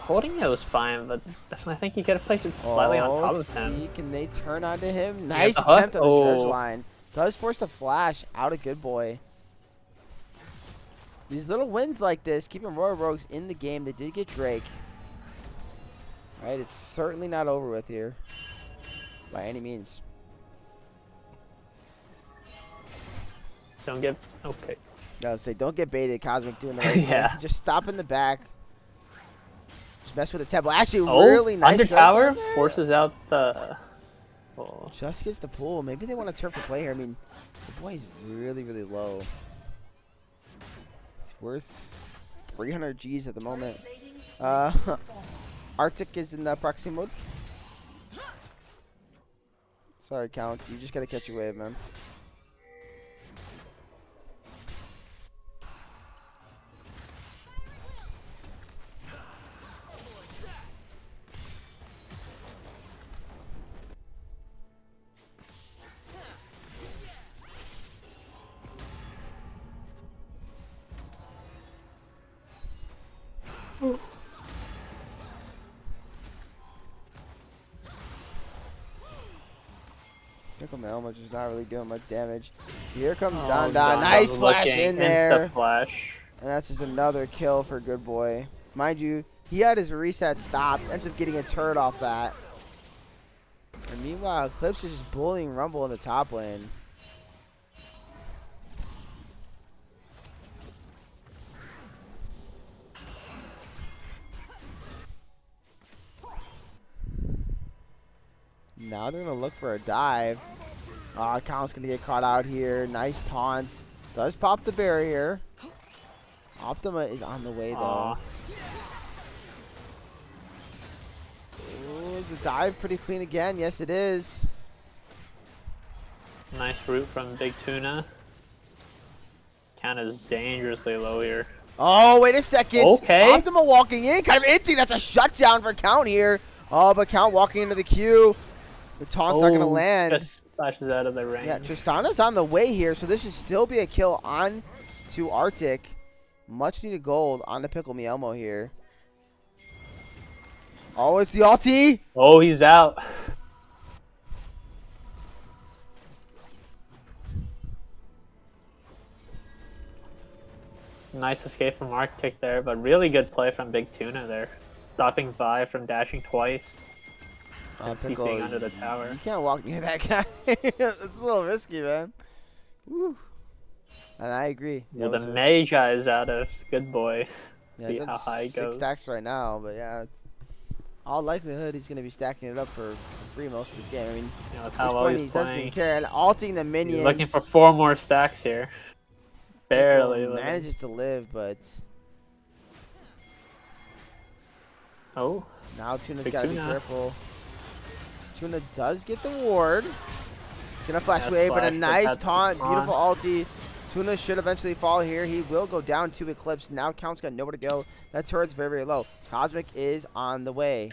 Holding it was fine, but definitely I think you could have placed it slightly on top of him. See, can they turn onto him? Nice the hook. attempt on the charge Oh. line. Does force the flash out of Good Boy. These little wins like this, keeping Royal Rogues in the game. They did get Drake. Right, it's certainly not over with here. By any means. Don't get okay. No, say don't get baited. Cosmic doing the right Yeah. thing. Just stop in the back. Just mess with the tempo. Actually, Oh, really nice. under jump tower on there. forces out the. Oh. Just gets the pull. Maybe they want to turf the play here. I mean, the boy is really, really low. It's worth 300 Gs at the moment. Arctic is in the proxy mode. Sorry, Counts. You just gotta catch your wave, man. Pickle Elmo just not really doing much damage. Here comes Don Don. Nice flash in there. Insta flash. And that's just another kill for Good Boy. Mind you, he had his reset stopped. Ends up getting a turret off that. And meanwhile, Eclipse is just bullying Rumble in the top lane. Now they're going to look for a dive. Count's going to get caught out here. Nice taunts. Does pop the barrier. Optima is on the way, though. Aw. Ooh, is the dive pretty clean again? Yes, it is. Nice route from Big Tuna. Count is dangerously low here. Oh, wait a second. Okay. Optima walking in. Kind of empty. That's a shutdown for Count here. Oh, but Count walking into the queue. The taunt's not going to land. Just flashes out of the range. Yeah, Tristana's on the way here, so this should still be a kill on to Arctic. Much needed gold on the Pickle Me Elmo here. Oh, it's the ulti. Oh, he's out. Nice escape from Arctic there, but really good play from Big Tuna there. Stopping Vi from dashing twice. And CCing under the tower. You can't walk near that guy. It's a little risky, man. Woo. And I agree. Well, the Magi is out of Good Boy. Yeah, See he's how at high it 6 goes. stacks right now, but yeah, it's all likelihood he's going to be stacking it up for free most of this game. I mean, You know, that's at this how well point he's he doesn't even playing. care. And ulting the minions. He's looking for 4 more stacks here. Barely Pickle living. manages to live, but Oh, now Tuna's Big got to be Tuna. careful. Tuna does get the ward. Gonna flash Yes, away, but a flash, but nice that's taunt. on. Beautiful ulti. Tuna should eventually fall here. He will go down to Eclipse. Now Count's got nowhere to go. That turret's very, very low. Cosmic is on the way.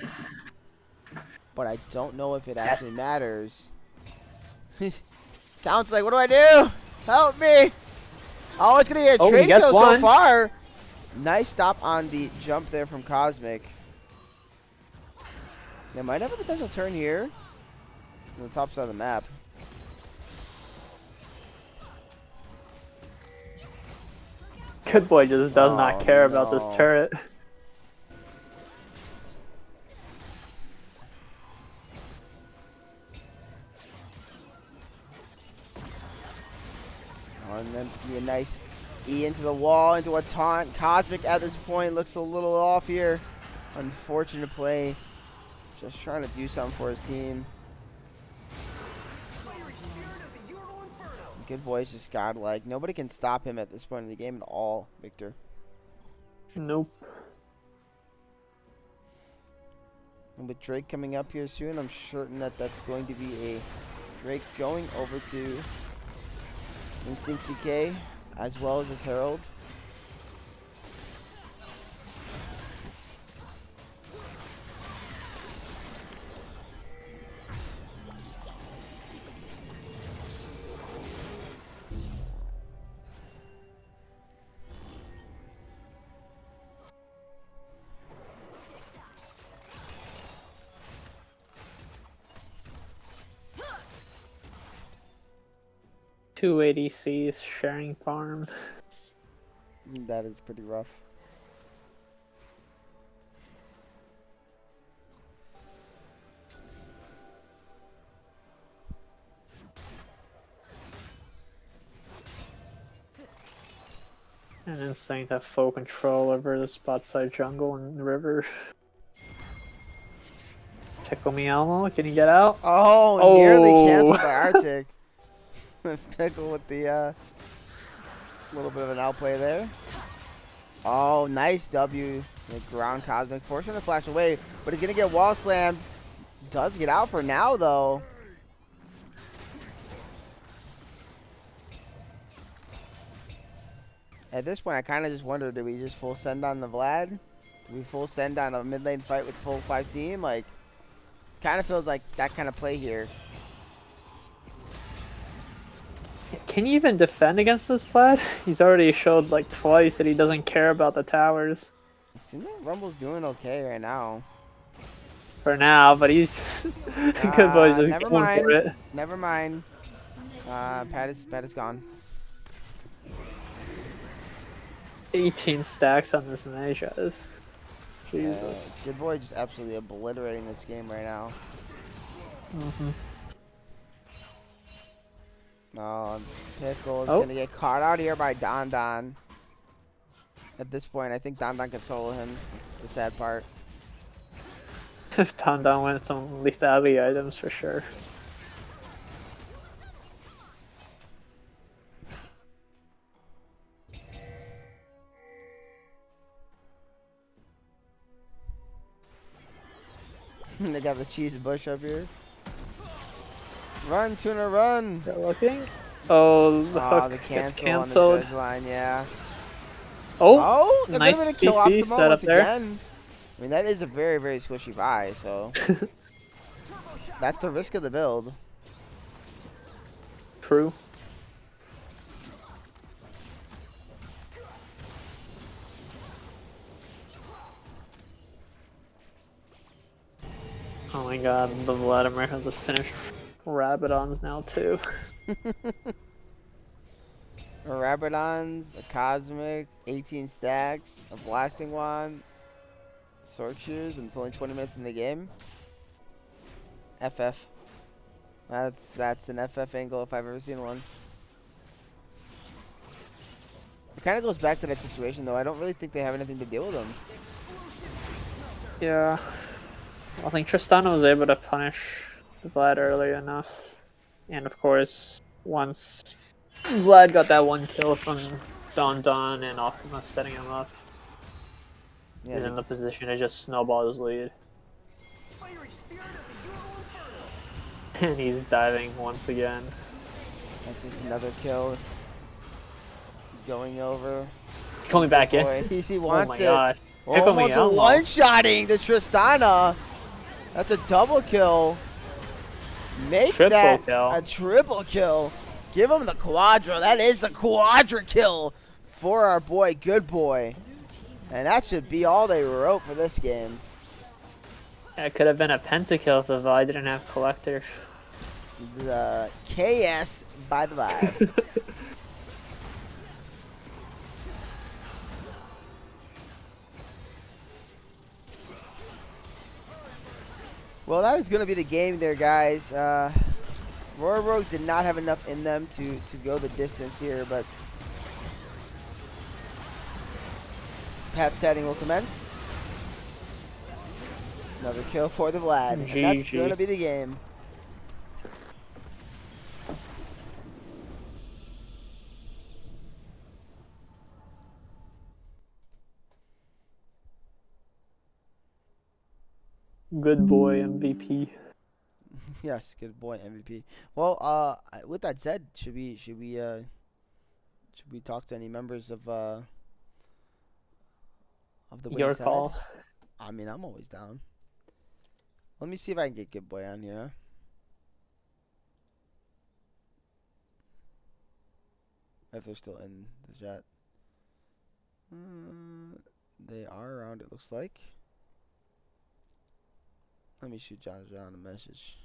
But I don't know if it actually matters. Count's like, what do I do? Help me! Oh, it's gonna get a Oh, he trade gets kill so one. far. Nice stop on the jump there from Cosmic. They might have a potential turn here. On the top side of the map. Good boy just does not Oh, care about this no. turret. Oh, and then be a nice E into the wall, into a taunt. Cosmic at this point looks a little off here. Unfortunate play. Just trying to do something for his team. Good boy's just godlike. Nobody can stop him at this point in the game at all, Victor. Nope. And with Drake coming up here soon, I'm certain that that's going to be a Drake going over to Instinct CK as well as his Herald. Two ADCs sharing farm. That is pretty rough. And Instinct have full control over the spot side jungle and the river. Tickle me Elmo, can you get out? Oh, nearly Oh. canceled by Arctic. Pickle with the little bit of an outplay there. Oh, nice W. The ground Cosmic forcing to flash away, but he's gonna get wall slammed. Does get out for now though. At this point, I kind of just wonder, do we just full send on the Vlad? Do we full send on a mid lane fight with full 5 team? Like, kind of feels like that kind of play here. Can you even defend against this Vlad? He's already showed like twice that he doesn't care about the towers. It seems like Rumble's doing okay right now. For now, but he's good boy's just Never going mind. for it. Never mind. Pat is gone. 18 stacks on this Mages. Jesus. Good boy just absolutely obliterating this game right now. Oh, Pickle is gonna get caught out here by Don Don. At this point, I think Don Don can solo him. It's the sad part. If Don Don went some lethality items for sure. They got the cheese bush up here. Run, Tuna, run! They're looking. Oh, the hook the gets cancel on the canceled. dredge line, yeah. Oh, There nice could have been a kill PC optimal set up once there. again. I mean, that is a very, very squishy buy, so. That's the risk of the build. True. Oh my god, the Vladimir has a finished Rabadons now too. A Rabadons, a Cosmic, 18 stacks, a Blasting Wand, Sword Shoes, and it's only 20 minutes in the game. FF. That's an FF angle if I've ever seen one. It kind of goes back to that situation though. I don't really think they have anything to deal with them. Yeah. I think Tristana was able to punish Vlad early enough. And of course, once Vlad got that one kill from Don and Optimus setting him up. Yeah, He's in the position to just snowball his lead. Fiery spirit of the Euro Inferno. And he's diving once again. that's just another kill. Going over. He's coming back in. Boy, he Oh wants my it. gosh. Pickle me Almost Elmo. one-shotting the Tristana. That's a double kill. Make Triple that kill. a triple kill. Give him the quadra. That is the quadra kill for our boy, Good Boy. And that should be all they wrote for this game. It could have been a pentakill if I didn't have Collector. The KS by the vibe. Well, that was going to be the game there, guys. Royal Rogues did not have enough in them to go the distance here, but Pat statting will commence. Another kill for the Vlad. And that's GG. going to be the game. Good boy MVP. Yes, Good Boy MVP. Well, with that said, should we talk to any members of the winning Your side? call. I mean, I'm always down. Let me see if I can get Good Boy on here. If they're still in the chat. They are around, it looks like. Let me shoot John a message.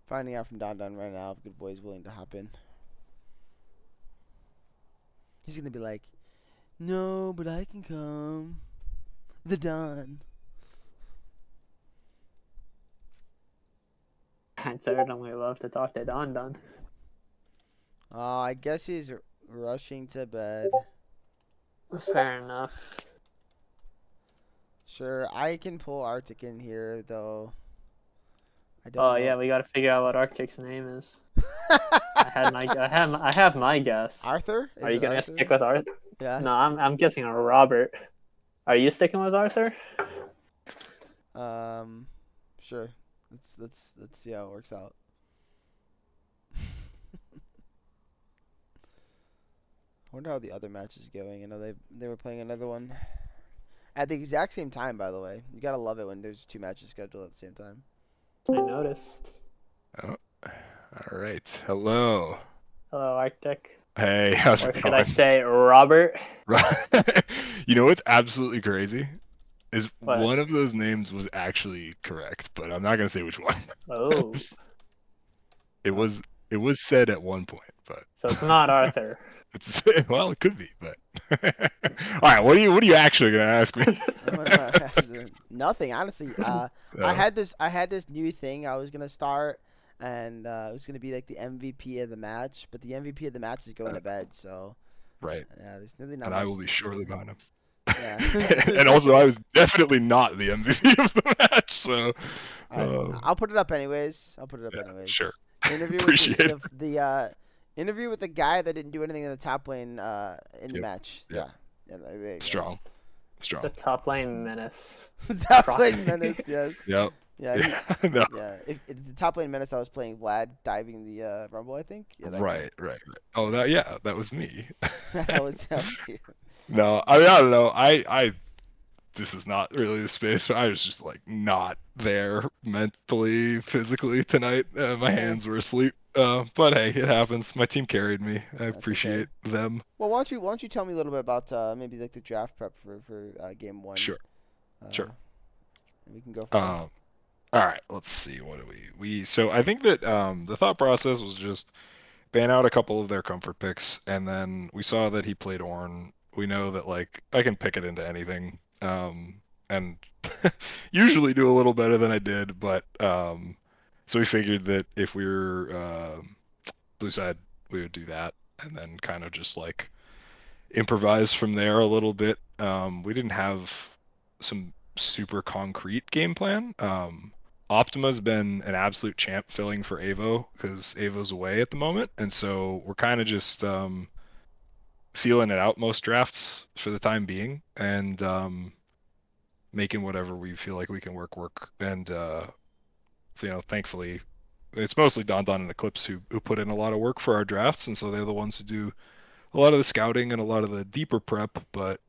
Finding out from Don right now if Good Boy is willing to hop in. He's gonna be like, no, but I can come. The Don. I'd certainly love to talk to Don. I guess he's rushing to bed. Fair enough. Sure, I can pull Arctic in here though. I don't Oh know. yeah, we gotta figure out what Arctic's name is. I have my guess. Arthur? Are Is you it gonna Arthur? stick with Arthur? Yeah. No, I'm guessing a Robert. Are you sticking with Arthur? Sure. Let's see how it works out. I wonder how the other match is going. I know they were playing another one at the exact same time. By the way, you gotta love it when there's two matches scheduled at the same time. I noticed. Oh, all right. Hello. Hello, Arctic. Hey, how's Or it should going? I say Robert? You know what's absolutely crazy is What? one of those names was actually correct, but I'm not gonna say which one. Oh, It was said at one point, but so it's not Arthur. it's well, it could be, but all right. What are you actually gonna ask me? Nothing, honestly. I had this new thing I was gonna start, and it was gonna be like the MVP of the match, but the MVP of the match is going to bed, so Right. yeah, there's really not And much. I will be shortly behind him. Yeah. And also, I was definitely not the MVP of the match, so I'll put it up anyways. yeah, sure. Interview Appreciate with it. the interview with the guy that didn't do anything in the top lane in the Yep. match. Yep. Yeah, there you go. Strong. The top lane menace. Top lane menace, yes. Yep. Yeah, No. yeah. If the top lane menace, I was playing Vlad diving the Rumble, I think. Yeah, that Right. Oh, that was me. that was you. No, I mean, I don't know. I this is not really the space, but I was just like not there mentally, physically tonight. My hands were asleep. But hey, it happens. My team carried me. I appreciate them. Well, why don't you tell me a little bit about maybe like the draft prep for game one? Sure. Sure. And we can go from there. All right, let's see. What do we so I think that the thought process was just ban out a couple of their comfort picks, and then we saw that he played Ornn. We know that like I can pick it into anything, and usually do a little better than I did, but so we figured that if we were blue side, we would do that, and then kind of just like improvise from there a little bit. We didn't have some super concrete game plan. Optima's been an absolute champ filling for Avo because Avo's away at the moment, and so we're kind of just feeling it out most drafts for the time being, and making whatever we feel like we can work. And thankfully, it's mostly Don Don and Eclipse who put in a lot of work for our drafts, and so they're the ones who do a lot of the scouting and a lot of the deeper prep. But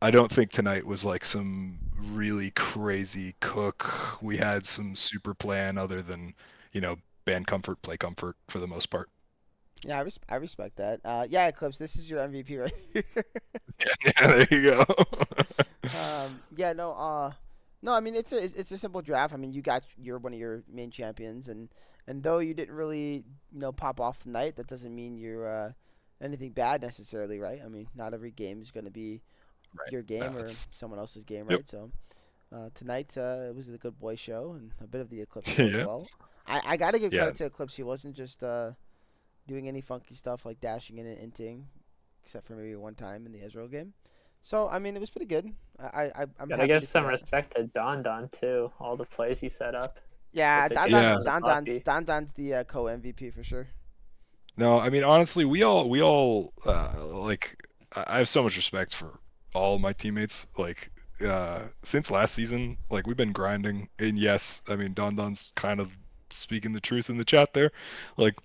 I don't think tonight was like some really crazy cook. We had some super plan other than, ban comfort, play comfort for the most part. Yeah, I respect that. Yeah, Eclipse, this is your MVP right here. Yeah, there you go. Yeah, no, no. I mean, it's a simple draft. I mean, you're one of your main champions, and though you didn't really pop off tonight, that doesn't mean you're anything bad necessarily, right? I mean, not every game is going to be Right. your game or It's someone else's game, Yep. right? So tonight it was the good boy show and a bit of the Eclipse show as Yeah. well. I gotta give Yeah. credit to Eclipse. He wasn't just doing any funky stuff like dashing in and inting, except for maybe one time in the Israel game. So I mean, it was pretty good. I'm Gotta happy give to see some that. respect to Don Don too. All the plays he set up with Yeah, the game Yeah. as a puppy. Don Don's the co MVP for sure. No, I mean honestly, we all like I have so much respect for all my teammates. Like since last season, like we've been grinding. And yes, I mean Don Don's kind of speaking the truth in the chat there. Like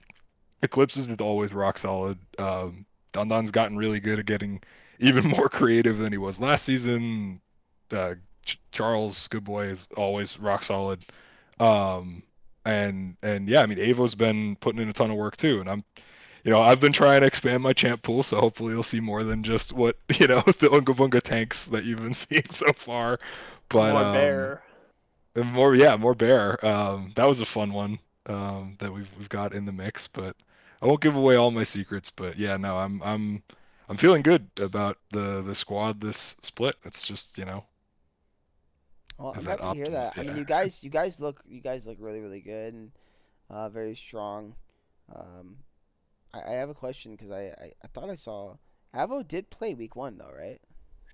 Eclipse is just always rock solid. Don Don's gotten really good at getting even more creative than he was last season. Charles, good boy, is always rock solid. Um, and yeah, I mean Avo's been putting in a ton of work too, and I've been trying to expand my champ pool, so hopefully you'll see more than just what the Unga Bunga tanks that you've been seeing so far. But More bear. and more, yeah, more bear. That was a fun one that we've got in the mix, but I won't give away all my secrets. But yeah, no, I'm feeling good about the squad this split. It's just Well, is I'm that happy to hear Optima? that. I mean, Yeah. you guys look really really good and very strong. Um, I have a question because I thought I saw Avo did play week one though, right?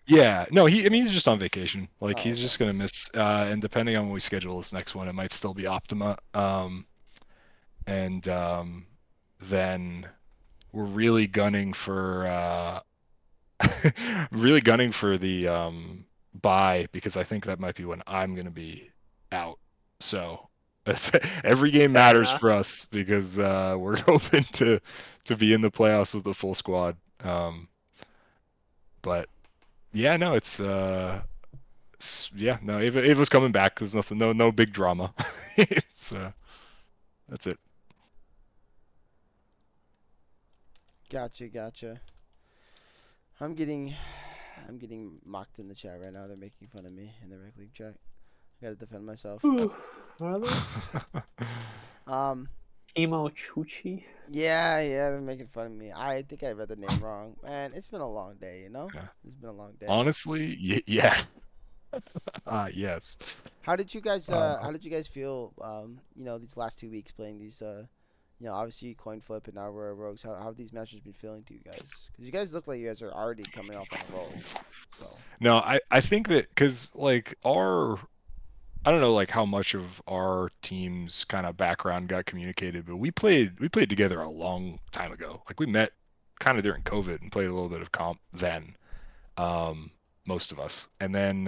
Yeah, no, I mean, he's just on vacation. Like, Oh, he's okay. just gonna miss, and depending on when we schedule this next one, it might still be Optima. And then we're really gunning for, really gunning for the bye because I think that might be when I'm gonna be out. So every game Fair matters enough. for us because we're hoping to be in the playoffs with the full squad. But yeah, no, yeah, no, Ava's coming back. There's nothing, no big drama. So that's it. Gotcha, gotcha. I'm getting I'm getting mocked in the chat right now. They're making fun of me in the rec league chat. I gotta defend myself. Ooh, are they? Um, Emo Chuchi. yeah, they're making fun of me. I think I read the name wrong. Man, it's been a long day, you know? Yeah. It's been a long day. Honestly, yeah. Yes. How did you guys feel these last 2 weeks playing these obviously coin flip and now we're rogues. How have these matches been feeling to you guys? Cuz you guys look like you guys are already coming off on a roll. So, No, I think that because like I don't know like how much of our team's kind of background got communicated, but we played together a long time ago. Like we met kind of during COVID and played a little bit of comp then. um, most of us, and then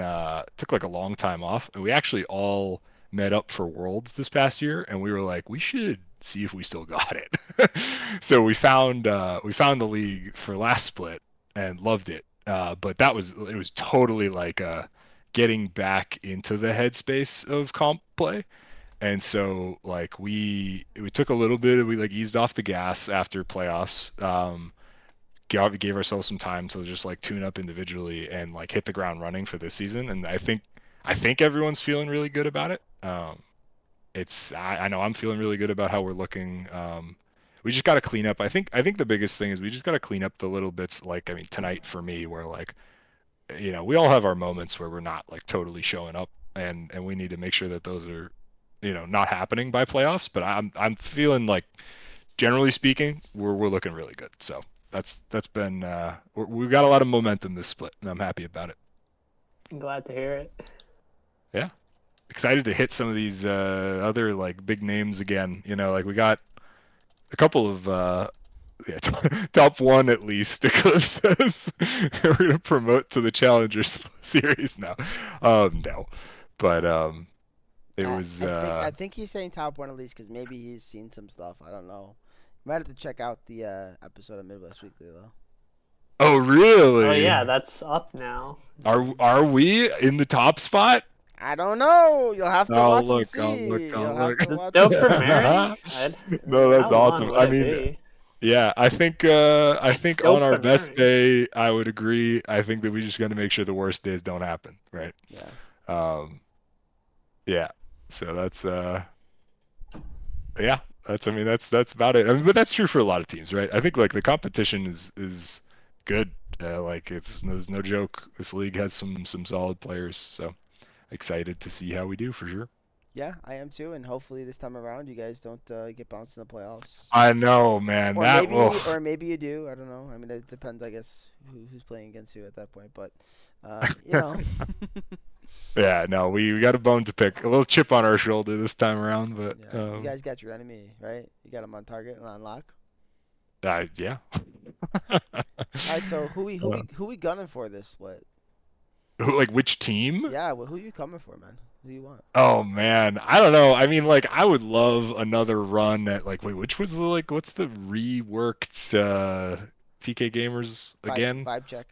took like a long time off, and we actually all met up for Worlds this past year, and we were like, we should see if we still got it. So we found the league for last split and loved it, but it was totally like getting back into the headspace of comp play. And so like we took a little bit, we like eased off the gas after playoffs. Gave ourselves some time to just like tune up individually and like hit the ground running for this season. And I think everyone's feeling really good about it. Um, I know I'm feeling really good about how we're looking. We just got to clean up. I think the biggest thing is we just got to clean up the little bits. Like I mean, tonight for me, where like we all have our moments where we're not like totally showing up, and we need to make sure that those are not happening by playoffs. But I'm feeling like generally speaking, we're looking really good. So that's been we've got a lot of momentum this split, and I'm happy about it. I'm glad to hear it. Yeah, excited to hit some of these other like big names again. Like we got a couple of yeah, top one at least. Eclipse says we're gonna promote to the Challengers series now. No, but it was I think he's saying top one at least because maybe he's seen some stuff. I don't know. You might have to check out the episode of Midwest Weekly though. oh Oh really? yeah, that's up now. Are we in the top spot? I don't know. You'll have to I'll watch and look. I'll look. see. I'll You'll have look. to Is it watch still and see. premiering? No, that's How awesome. long would I it mean, be? yeah, I It's think still on our best premiering. day, I would agree. I think that we just got to make sure the worst days don't happen, right? Yeah. Um, yeah. So yeah, I mean, that's about it. I mean, but that's true for a lot of teams, right? I think like the competition is good. Like there's no joke. This league has some solid players, so excited to see how we do for sure. Yeah, I am too, and hopefully this time around you guys don't get bounced in the playoffs. I know, man. Or That maybe, oh. or maybe you do. I don't know. I mean, it depends, I guess, who's playing against you at that point. But, you know, Yeah, no, we got a bone to pick. A little chip on our shoulder this time around, but yeah, you guys got your enemy, right? You got him on target and on lock. yeah. All right, so Uh, who we gunning for this split? like which team? Yeah, well, who you coming for, man? Who you want? Oh man, I don't know. I mean, like I would love another run at like wait, which was the like what's the reworked TK Gamers again? Vibe check.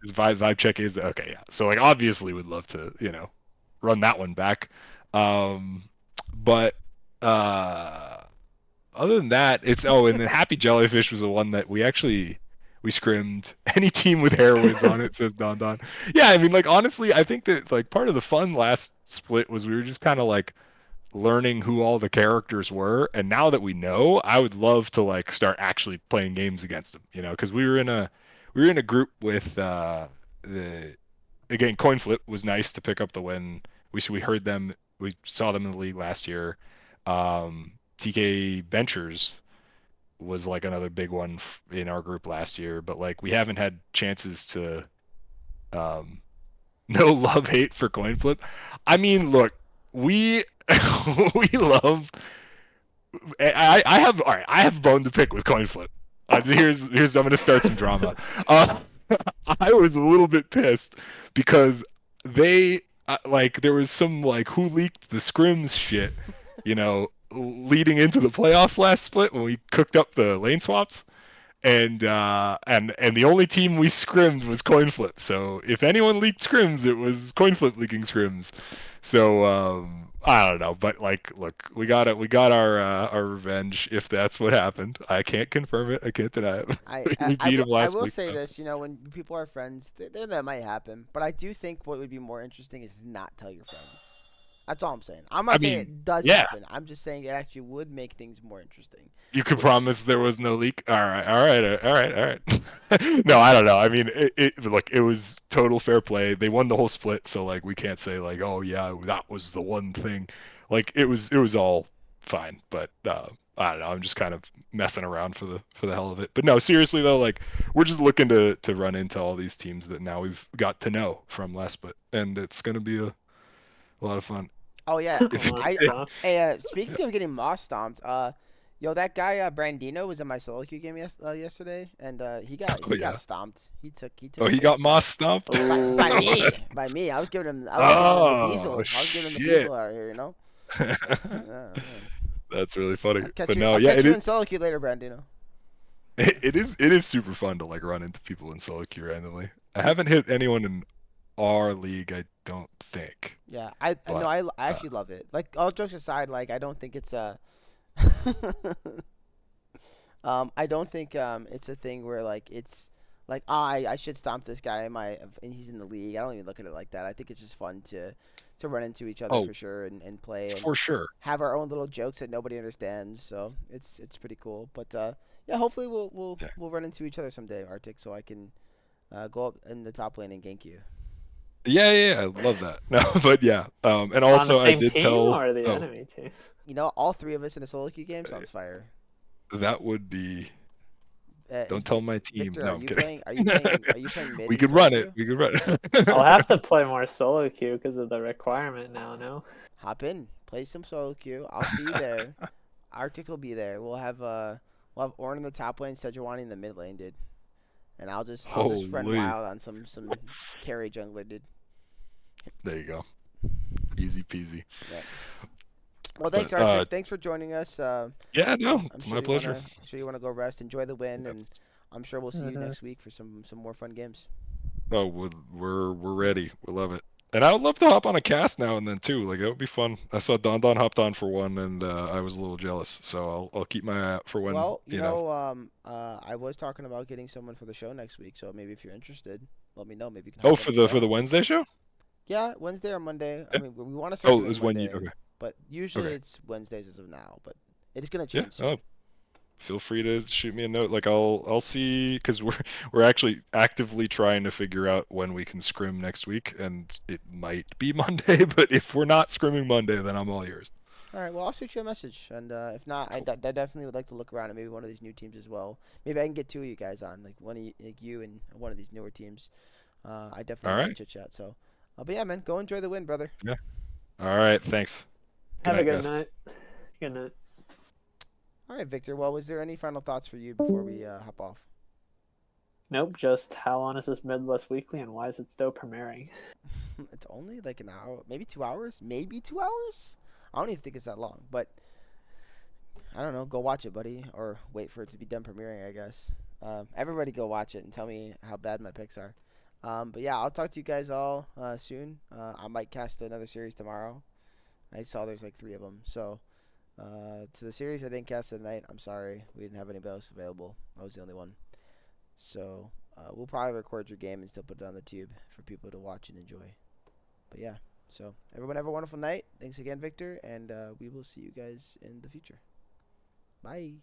Is Vibe Check is okay, yeah. So like obviously would love to, run that one back. Um but uh other than that, and then Happy Jellyfish was the one that we scrimmed. Any team with hair whiz on it says Don Don. Yeah, I mean like honestly, I think that like part of the fun last split was we were just kind of like learning who all the characters were, and now that we know, I would love to like start actually playing games against them, because we were in a group with the again coin flip was nice to pick up the win. We heard them, we saw them in the league last year. TK Ventures was like another big one in our group last year, but like we haven't had chances to um no love hate for coin flip. I mean, look, we we love. I have all right. I have a bone to pick with coin flip. Here's I'm gonna start some drama. Uh, I was a little bit pissed because they like there was some like who leaked the scrims shit, leading into the playoffs last split when we cooked up the lane swaps and the only team we scrimmed was coin flip. So if anyone leaked scrims, it was coin flip leaking scrims. So I don't know, but like, look, we got our revenge if that's what happened. I can't confirm it. I can't deny it. We beat him I last will week. say So. this, when people are friends, that might happen. But I do think what would be more interesting is not tell your friends. That's all I'm saying. I'm I not saying mean, it does yeah, happen. I'm just saying it actually would make things more interesting. you could promise there was no leak. All right, all right, all right, all right. No, I don't know. I mean, look, it was total fair play. They won the whole split, so like we can't say like, oh yeah, that was the one thing. Like it was all fine, but I don't know. I'm just kind of messing around for the hell of it. But no, seriously though, like we're just looking to run into all these teams that now we've got to know from last split, and it's gonna be a lot of fun. Oh yeah, What I, the? hey, speaking of getting moss stomped, yo, that guy Brandino was in my solo queue game yesterday, and he got Oh yeah. stomped. He took Oh, a he big got fat moss stomped. by me, Ooh. by me. I was giving him the Oh diesel. I was giving him the shit. diesel out here. Yeah, man. That's really funny. I'll catch But you. no, I'll yeah, catch you in solo queue later, Brandino. it is super fun to like run into people in solo queue randomly. I haven't hit anyone in our league, I don't think. Yeah, I no, But I actually love it. Like all jokes aside, like I don't think it's a I don't think it's a thing where like it's like, I should stomp this guy and he's in the league. I don't even look at it like that. I think it's just fun to run into each other Oh, for sure and play and for sure. have our own little jokes that nobody understands. So it's pretty cool. But yeah, hopefully Yeah. we'll run into each other someday, Arctic, so I can go up in the top lane and gank you. Yeah, I love that. No, but yeah. And On the also I same did team tell. or the Oh, enemy team? You know, all three of us in a solo queue game sounds fire. that would be. Is Don't tell my team. Victor? No, Are I'm you kidding. playing? Are you playing? Are you playing mid We in could solo run it. queue? We could run I'll have it. to play more solo queue because of the requirement now. No. Hop in, play some solo queue. I'll see you there. Arctic will be there. We'll have Ornn in the top lane, Sejuani in the mid lane, dude. And I'll just run Holy. wild on some carry jungler, dude. There you go. Easy peasy. Yeah. Well, thanks, But Arctic. Thanks for joining us. yeah, no, I'm it's sure my you pleasure. I'm sure you wanna go rest, enjoy the win, and Yes. I'm sure we'll see you Mhm. next week for some more fun games. Oh, we're ready. We love it. And I would love to hop on a cast now and then too. Like it would be fun. I saw Don hopped on for one, and I was a little jealous. So I'll keep my eye out for when Well, you know. I was talking about getting someone for the show next week, so maybe if you're interested, let me know. Maybe you can Oh, hop on the for show. the Wednesday show. Yeah, Wednesday or Monday. I Yeah. mean, we want to start Oh, doing is when you Monday, okay. but usually Okay. it's Wednesdays as of now. But it is gonna Yeah. change Oh, soon. feel free to shoot me a note. Like I'll see because we're actually actively trying to figure out when we can scrim next week, and it might be Monday. But if we're not scrimming Monday, then I'm all yours. All right. Well, I'll shoot you a message, and if not, Cool. I definitely would like to look around at maybe one of these new teams as well. Maybe I can get two of you guys on, like one of you, like you and one of these newer teams. I All definitely love to right. chit chat. So, but yeah, man, go enjoy the win, brother. Yeah. All right. Thanks. Good Have a night, good guys. night. Good night. All right, Victor. Well, was there any final thoughts for you before we hop off? Nope. Just how long is this Midwest Weekly and why is it still premiering? It's only like an hour, maybe 2 hours, maybe 2 hours. I don't even think it's that long, but I don't know. Go watch it, buddy, or wait for it to be done premiering. I guess. Everybody, go watch it and tell me how bad my picks are. But yeah, I'll talk to you guys all soon. I might cast another series tomorrow. I saw there's like 3 of them. So to the series I didn't cast tonight, I'm sorry we didn't have anybody else available. I was the only one. So we'll probably record your game and still put it on the tube for people to watch and enjoy. But yeah, so everyone have a wonderful night. Thanks again, Victor, and we will see you guys in the future. Bye.